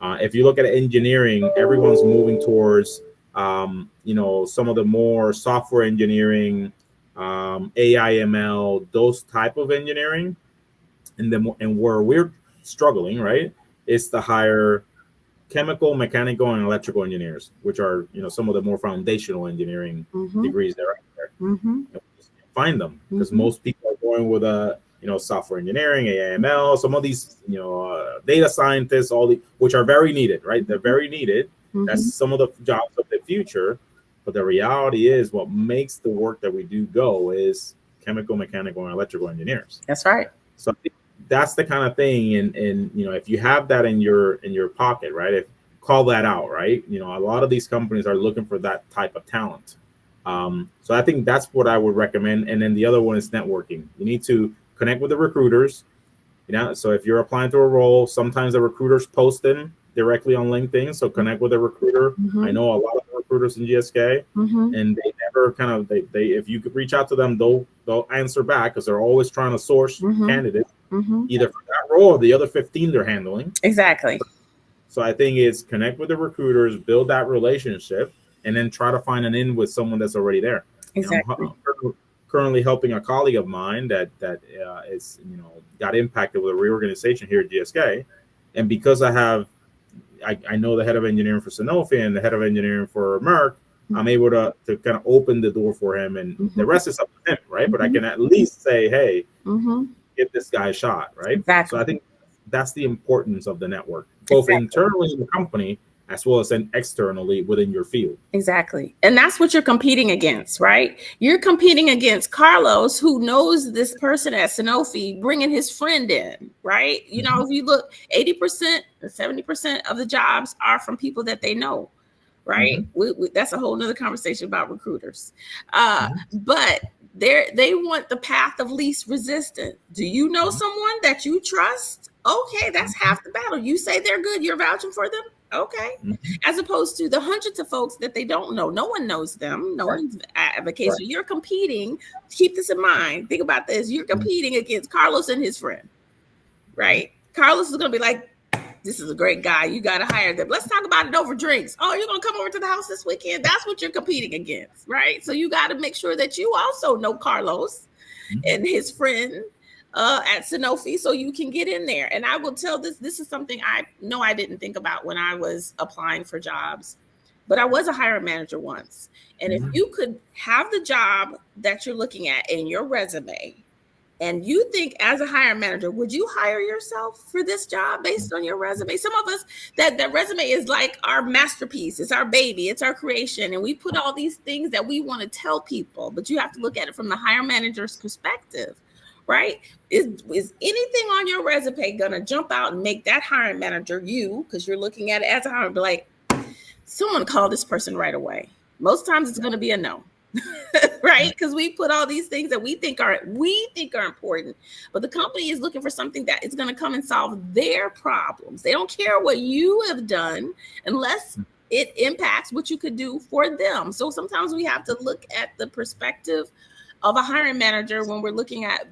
If you look at engineering, everyone's moving towards, some of the more software engineering, AI, ML, those type of engineering. And where we're struggling, right, is to hire chemical, mechanical, and electrical engineers, which are, some of the more foundational engineering mm-hmm. degrees that are out there. Mm-hmm. Find them, because mm-hmm. most people are going with a software engineering, AML, some of these, data scientists, which are very needed, right? They're very needed. That's some of the jobs of the future. But the reality is, what makes the work that we do go is chemical, mechanical, and electrical engineers. That's right. So I think that's the kind of thing, and if you have that in your pocket, right? Call that out, right? A lot of these companies are looking for that type of talent. So I think that's what I would recommend. And then the other one is networking. You need to connect with the recruiters. So if you're applying to a role, sometimes the recruiters post them directly on LinkedIn. So connect with a recruiter. I know a lot of recruiters in GSK, and they never they if you could reach out to them, they'll answer back, because they're always trying to source candidates either for that role or the other 15 they're handling. Exactly. So I think it's connect with the recruiters, build that relationship, and then try to find an in with someone that's already there. Exactly. I'm currently helping a colleague of mine that is got impacted with a reorganization here at GSK, and because I know the head of engineering for Sanofi and the head of engineering for Merck, I'm able to kind of open the door for him, and the rest is up to him, right? But I can at least say, hey, give this guy a shot, right? Exactly. So I think that's the importance of the network, both internally in the company as well as externally within your field. Exactly. And that's what you're competing against, right? You're competing against Carlos, who knows this person at Sanofi, bringing his friend in, right? If you look, 80% or 70% of the jobs are from people that they know, right? That's a whole nother conversation about recruiters. But they want the path of least resistance. Do you know someone that you trust? Okay, that's half the battle. You say they're good, you're vouching for them. Okay. As opposed to the hundreds of folks that they don't know. No one knows them. No one's advocating. So you're competing. Keep this in mind. Think about this. You're competing against Carlos and his friend, right? Carlos is going to be like, this is a great guy. You got to hire them. Let's talk about it over drinks. Oh, you're going to come over to the house this weekend? That's what you're competing against, right? So you got to make sure that you also know Carlos and his friend at Sanofi, so you can get in there. And I will tell this is something I know I didn't think about when I was applying for jobs, but I was a hiring manager once. And if you could have the job that you're looking at in your resume, and you think as a hiring manager, would you hire yourself for this job based on your resume? Some of us, that resume is like our masterpiece. It's our baby. It's our creation. And we put all these things that we want to tell people, but you have to look at it from the hiring manager's perspective. Right? Is anything on your resume going to jump out and make that hiring manager, because you're looking at it as a hiring, be like, someone call this person right away? Most times it's going to be a no, right? Because we put all these things that we think are important, but the company is looking for something that is going to come and solve their problems. They don't care what you have done unless it impacts what you could do for them. So sometimes we have to look at the perspective of a hiring manager when we're looking at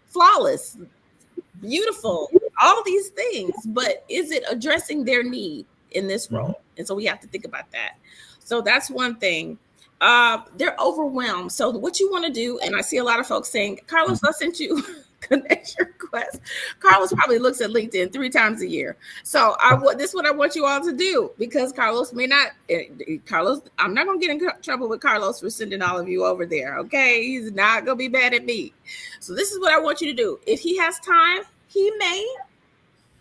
flawless, beautiful, all these things, but is it addressing their need in this role? And so we have to think about that. So that's one thing. They're overwhelmed. So what you want to do, and I see a lot of folks saying, Carlos, I sent you connection request. Carlos probably looks at LinkedIn 3 times a year. So this is what I want you all to do, because Carlos may not, I'm not going to get in trouble with Carlos for sending all of you over there. Okay. He's not going to be mad at me. So this is what I want you to do. If he has time, he may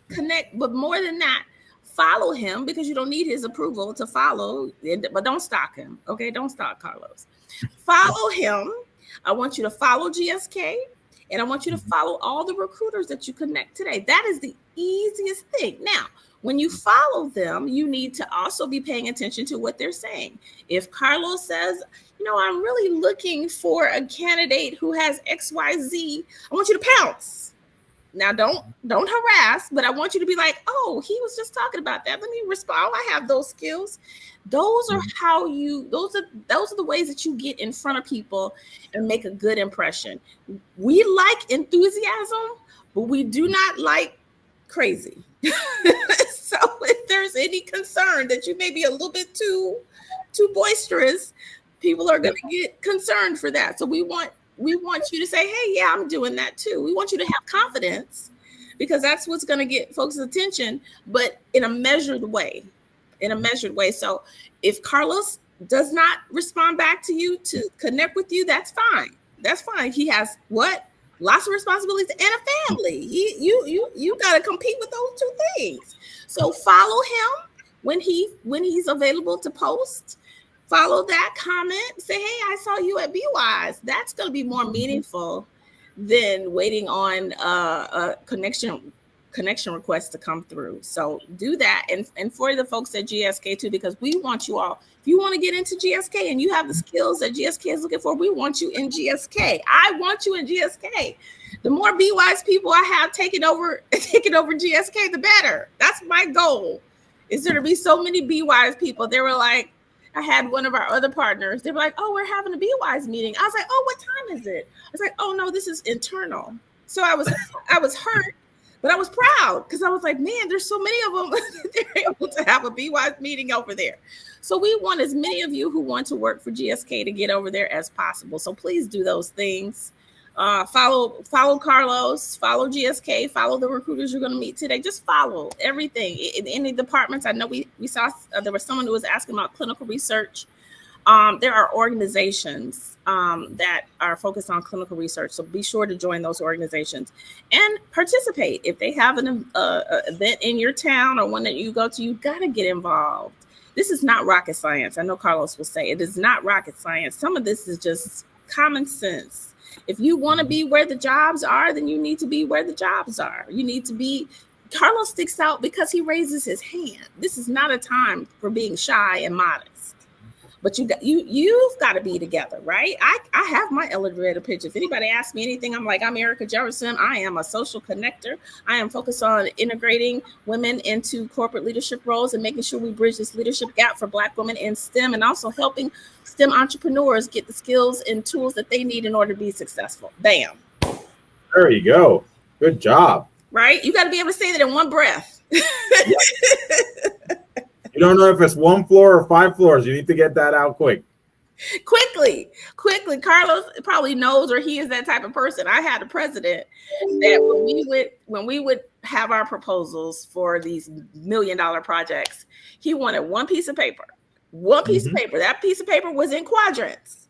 connect, but more than that, follow him, because you don't need his approval to follow, but don't stalk him. Okay. Don't stalk Carlos. Follow him. I want you to follow GSK. And I want you to follow all the recruiters that you connect today. That is the easiest thing. Now, when you follow them, you need to also be paying attention to what they're saying. If Carlos says, I'm really looking for a candidate who has XYZ, I want you to pounce. Now, don't harass, but I want you to be like, oh, he was just talking about that. Let me respond. I have those skills. Those are those are the ways that you get in front of people and make a good impression. We like enthusiasm, but we do not like crazy. So if there's any concern that you may be a little bit too boisterous, people are going to get concerned for that. So we want you to say, hey, yeah, I'm doing that too. We want you to have confidence, because that's what's going to get folks' attention, but in a measured way. So if Carlos does not respond back to you to connect with you, that's fine. He has lots of responsibilities, and a family. You got to compete with those two things. So follow him when he's available to post. Follow that, comment, say, hey, I saw you at BWISE. That's going to be more meaningful than waiting on a connection requests to come through. So do that. And for the folks at GSK too, because we want you all, if you want to get into GSK and you have the skills that GSK is looking for, we want you in GSK. I want you in GSK. The more BWISE people I have taking over GSK, the better. That's my goal. Is there to be so many BWISE people? They were like, I had one of our other partners. They were like, oh, we're having a BWISE meeting. I was like, oh, what time is it? I was like, oh no, this is internal. So I was hurt, but I was proud because I was like, man, there's so many of them. They're able to have a BWISE meeting over there. So we want as many of you who want to work for GSK to get over there as possible. So please do those things. Follow Carlos, follow GSK, follow the recruiters you're going to meet today. Just follow everything in any departments. I know we saw there was someone who was asking about clinical research. There are organizations that are focused on clinical research. So be sure to join those organizations and participate. If they have an event in your town or one that you go to, you got to get involved. This is not rocket science. I know Carlos will say it is not rocket science. Some of this is just common sense. If you want to be where the jobs are, then you need to be where the jobs are. You need to be. Carlos sticks out because he raises his hand. This is not a time for being shy and modest. But you've got to be together, right? I have my elevator pitch. If anybody asks me anything, I'm like, I'm Erica Jefferson. I am a social connector. I am focused on integrating women into corporate leadership roles and making sure we bridge this leadership gap for Black women in STEM, and also helping STEM entrepreneurs get the skills and tools that they need in order to be successful. Bam. There you go. Good job. Right? You got to be able to say that in one breath. You don't know if it's 1 floor or 5 floors. You need to get that out quickly. Carlos probably knows, or he is that type of person. I had a president that when we would have our proposals for these $1 million projects, he wanted one piece of paper. That piece of paper was in quadrants,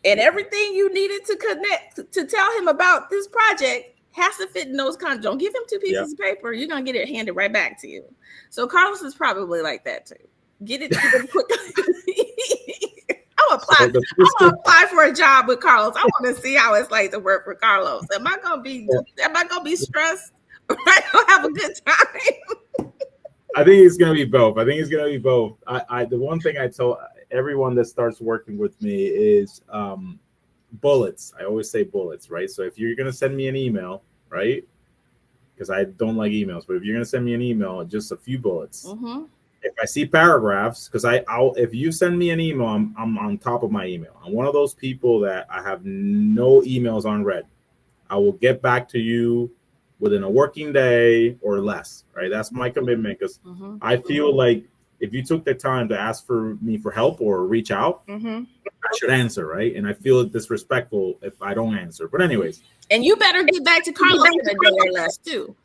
and everything you needed to connect to tell him about this project has to fit in those quadrants. Don't give him 2 pieces of paper. You're going to get it handed right back to you. So Carlos is probably like that too. Get it quickly. I'll apply for a job with Carlos. I want to see how it's like to work for Carlos. Am I gonna be stressed? Or am I gonna have a good time? I think it's gonna be both. The one thing I tell everyone that starts working with me is bullets. I always say bullets, right? So if you're gonna send me an email, right? Because I don't like emails, but if you're gonna send me an email, just a few bullets. Mm-hmm. If I see paragraphs, because if you send me an email, I'm on top of my email. I'm one of those people that I have no emails unread. I will get back to you within a working day or less, right? That's my commitment, because I feel like if you took the time to ask for me for help or reach out, I should answer, right? And I feel disrespectful if I don't answer. But anyways. And you better get back to Carlos in a day or less too.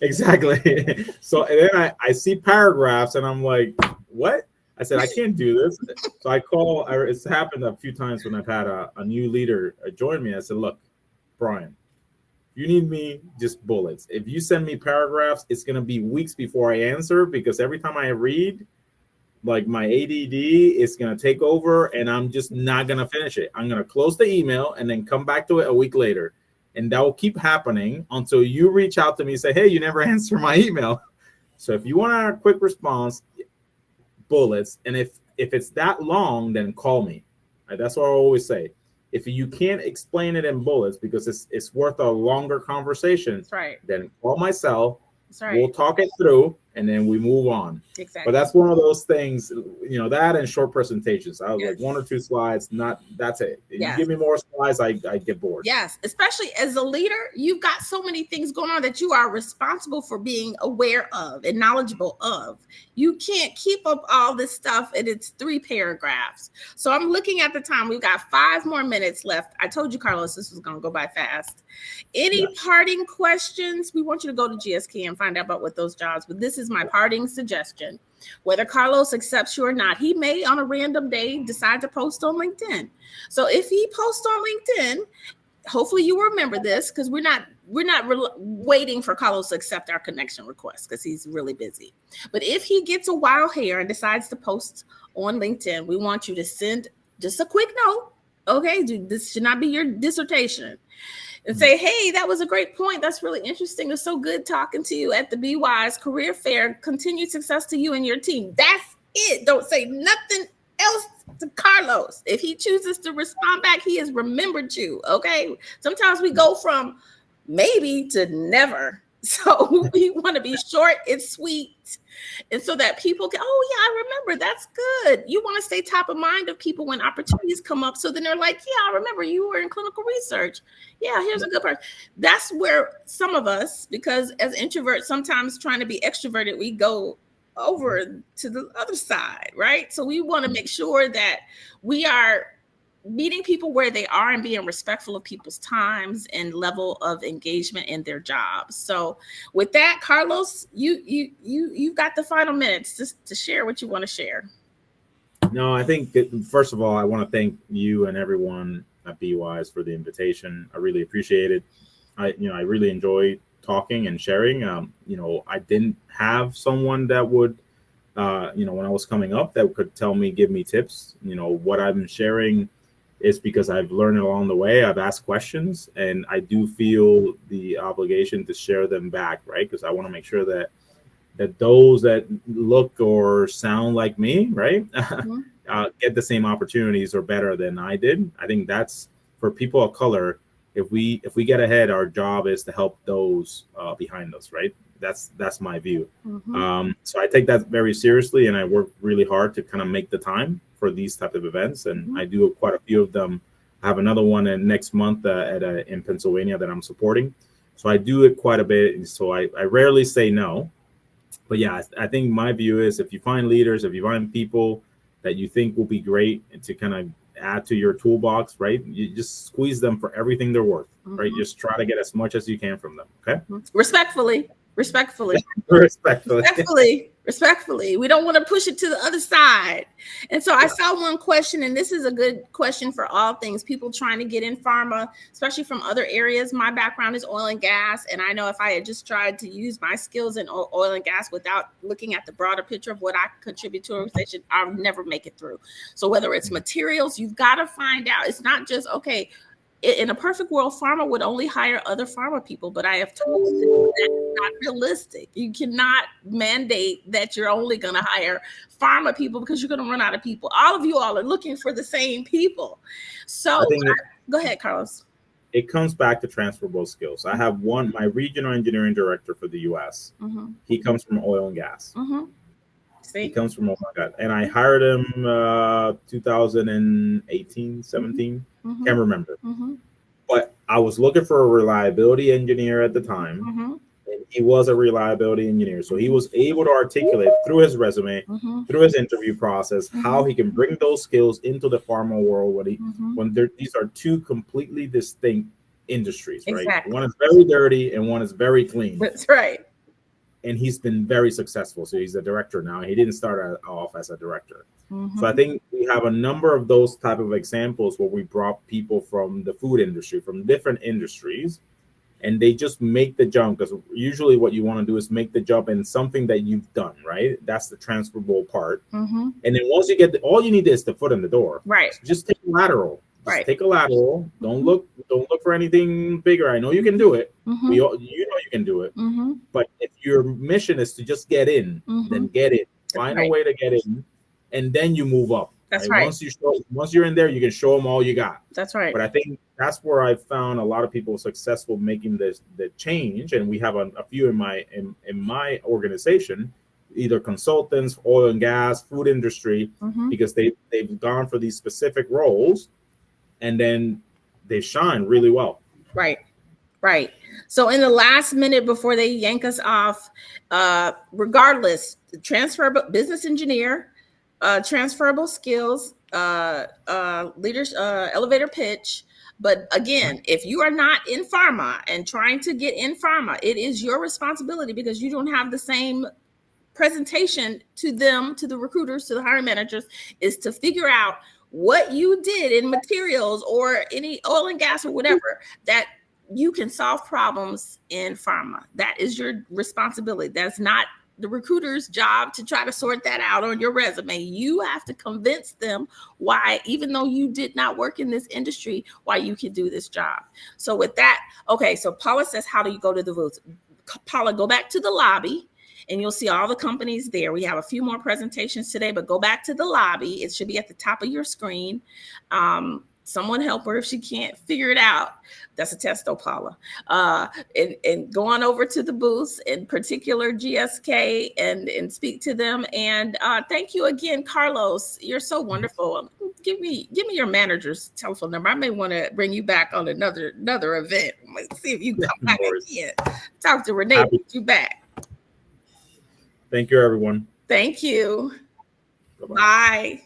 Exactly. So and then I see paragraphs and I'm like, what? I said, I can't do this. So I call, it's happened a few times when I've had a new leader join me. I said, look, Brian, you need me, just bullets. If you send me paragraphs, it's going to be weeks before I answer, because every time I read, like my ADD is going to take over and I'm just not going to finish it. I'm going to close the email and then come back to it a week later. And that will keep happening until you reach out to me and say, hey, you never answer my email. So if you want a quick response, bullets. And if it's that long, then call me. Right? That's what I always say. If you can't explain it in bullets because it's worth a longer conversation, that's right, then call my cell. That's right. We'll talk it through and then we move on. Exactly. But that's one of those things, that and short presentations. I was like 1 or 2 slides, that's it. If you give me more slides, I get bored. Yes, especially as a leader, you've got so many things going on that you are responsible for being aware of and knowledgeable of. You can't keep up all this stuff and it's 3 paragraphs. So I'm looking at the time. We've got 5 more minutes left. I told you, Carlos, this was going to go by fast. Any parting questions? We want you to go to GSK and find out about what those jobs, but this is my parting suggestion. Whether Carlos accepts you or not, he may on a random day decide to post on LinkedIn. So if he posts on LinkedIn hopefully you remember this, because we're not waiting for Carlos to accept our connection request because he's really busy. But if he gets a wild hair and decides to post on LinkedIn, we want you to send just a quick note. Okay, this should not be your dissertation. And say, hey, that was a great point. That's really interesting. It's so good talking to you at the BWISE Career Fair. Continued success to you and your team. That's it. Don't say nothing else to Carlos. If he chooses to respond back, he has remembered you. Okay. Sometimes we go from maybe to never. So we want to be short and sweet. And so that people can, oh yeah, I remember. That's good. You want to stay top of mind of people when opportunities come up. So then they're like, yeah, I remember you were in clinical research. Yeah, here's a good person. That's where some of us, because as introverts, sometimes trying to be extroverted, we go over to the other side, right? So we want to make sure that we are meeting people where they are and being respectful of people's times and level of engagement in their jobs. So with that, Carlos, you've got the final minutes to share what you want to share. No, I think first of all, I want to thank you and everyone at BWISE for the invitation. I really appreciate it. I really enjoy talking and sharing. I didn't have someone that would, when I was coming up, that could give me tips. What I'm sharing is because I've learned along the way. I've asked questions, and I do feel the obligation to share them back, right? Because I want to make sure that those that look or sound like me, right, get the same opportunities or better than I did. I think that's for people of color. If we get ahead, our job is to help those behind us, right? That's my view. So I take that very seriously, and I work really hard to kind of make the time for these type of events, and I do quite a few of them. I have another one next month in Pennsylvania that I'm supporting, so I do it quite a bit. So I rarely say no, but yeah, I think my view is if you find leaders, if you find people that you think will be great to kind of add to your toolbox, right, you just squeeze them for everything they're worth, right? Just try to get as much as you can from them. Okay. Respectfully. Respectfully. We don't want to push it to the other side. And so I saw one question, and this is a good question for all things, people trying to get in pharma, especially from other areas. My background is oil and gas, and I know if I had just tried to use my skills in oil and gas without looking at the broader picture of what I contribute to an organization, I'll never make it through. So whether it's materials, you've got to find out. It's not just, okay, in a perfect world, pharma would only hire other pharma people, but I have tools to do that. It's not realistic. You cannot mandate that you're only going to hire pharma people because you're going to run out of people. All of you all are looking for the same people. So go ahead, Carlos. It comes back to transferable skills. I have my regional engineering director for the US. He comes from oil and gas. He comes from oil and gas. And I hired him 2018, 17. Can't remember. But I was looking for a reliability engineer at the time. And he was a reliability engineer. So he was able to articulate through his resume, through his interview process, how he can bring those skills into the pharma world when these are two completely distinct industries, right? Exactly. One is very dirty and one is very clean. That's right. And he's been very successful. So he's a director now. He didn't start off as a director. So I think we have a number of those type of examples where we brought people from the food industry, from different industries, and they just make the jump, because usually what you want to do is make the jump in something that you've done, right? That's the transferable part. And then once you get all you need is the foot in the door. Right. So just take a lateral. Take a lateral. Don't look for anything bigger. I know you can do it. You know you can do it. But if your mission is to just get in, then get in. Find a way to get in, and then you move up. That's right. Once you're in there, you can show them all you got. That's right. But I think that's where I found a lot of people successful making the change, and we have a few in my organization, either consultants, oil and gas, food industry, because they've gone for these specific roles, and then they shine really well. Right. So in the last minute before they yank us off, regardless, business engineer, transferable skills, leaders, elevator pitch. But again, if you are not in pharma and trying to get in pharma, it is your responsibility, because you don't have the same presentation to them, to the recruiters, to the hiring managers, is to figure out what you did in materials or any oil and gas or whatever, that you can solve problems in pharma. That is your responsibility. That's not the recruiter's job to try to sort that out on your resume. You have to convince them why, even though you did not work in this industry, why you can do this job. So with that, okay, so Paula says, how do you go to the booth? Paula, go back to the lobby and you'll see all the companies there. We have a few more presentations today, but go back to the lobby. It should be at the top of your screen. Someone help her if she can't figure it out. That's a test, though, Paula. And go on over to the booths, in particular GSK, and speak to them. And thank you again, Carlos. You're so wonderful. Give me your manager's telephone number. I may want to bring you back on another event. Let's see if you come back again. Talk to Renee. Get you back. Thank you, everyone. Thank you. Bye-bye. Bye.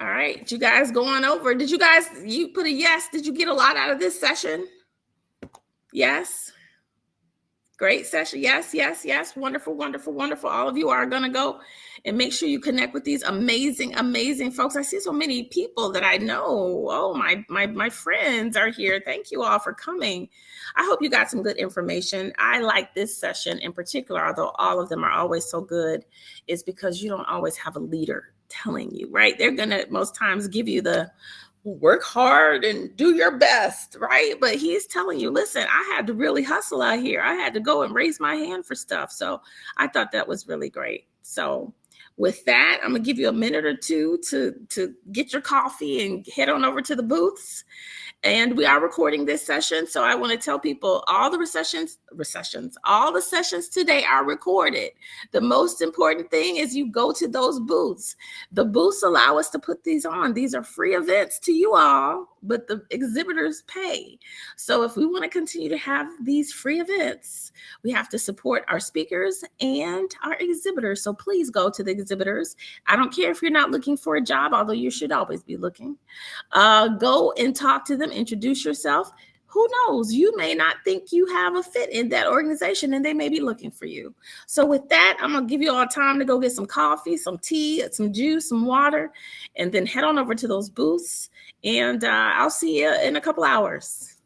All right, you guys go on over. Did you put a yes? Did you get a lot out of this session? Yes. Great session. Yes, yes, yes. Wonderful, wonderful, wonderful. All of you are going to go and make sure you connect with these amazing, amazing folks. I see so many people that I know. Oh, my friends are here. Thank you all for coming. I hope you got some good information. I like this session in particular, although all of them are always so good, is because you don't always have a leader telling you, right? They're going to most times give you the work hard and do your best, right? But he's telling you, listen, I had to really hustle out here. I had to go and raise my hand for stuff. So I thought that was really great. So with that, I'm going to give you a minute or two to get your coffee and head on over to the booths. And we are recording this session. So I want to tell people all the all the sessions today are recorded. The most important thing is you go to those booths. The booths allow us to put these on. These are free events to you all, but the exhibitors pay. So if we want to continue to have these free events, we have to support our speakers and our exhibitors. So please go to the exhibitors. I don't care if you're not looking for a job, although you should always be looking. Go and talk to them, introduce yourself. Who knows? You may not think you have a fit in that organization and they may be looking for you. So with that, I'm going to give you all time to go get some coffee, some tea, some juice, some water, and then head on over to those booths. And I'll see you in a couple hours.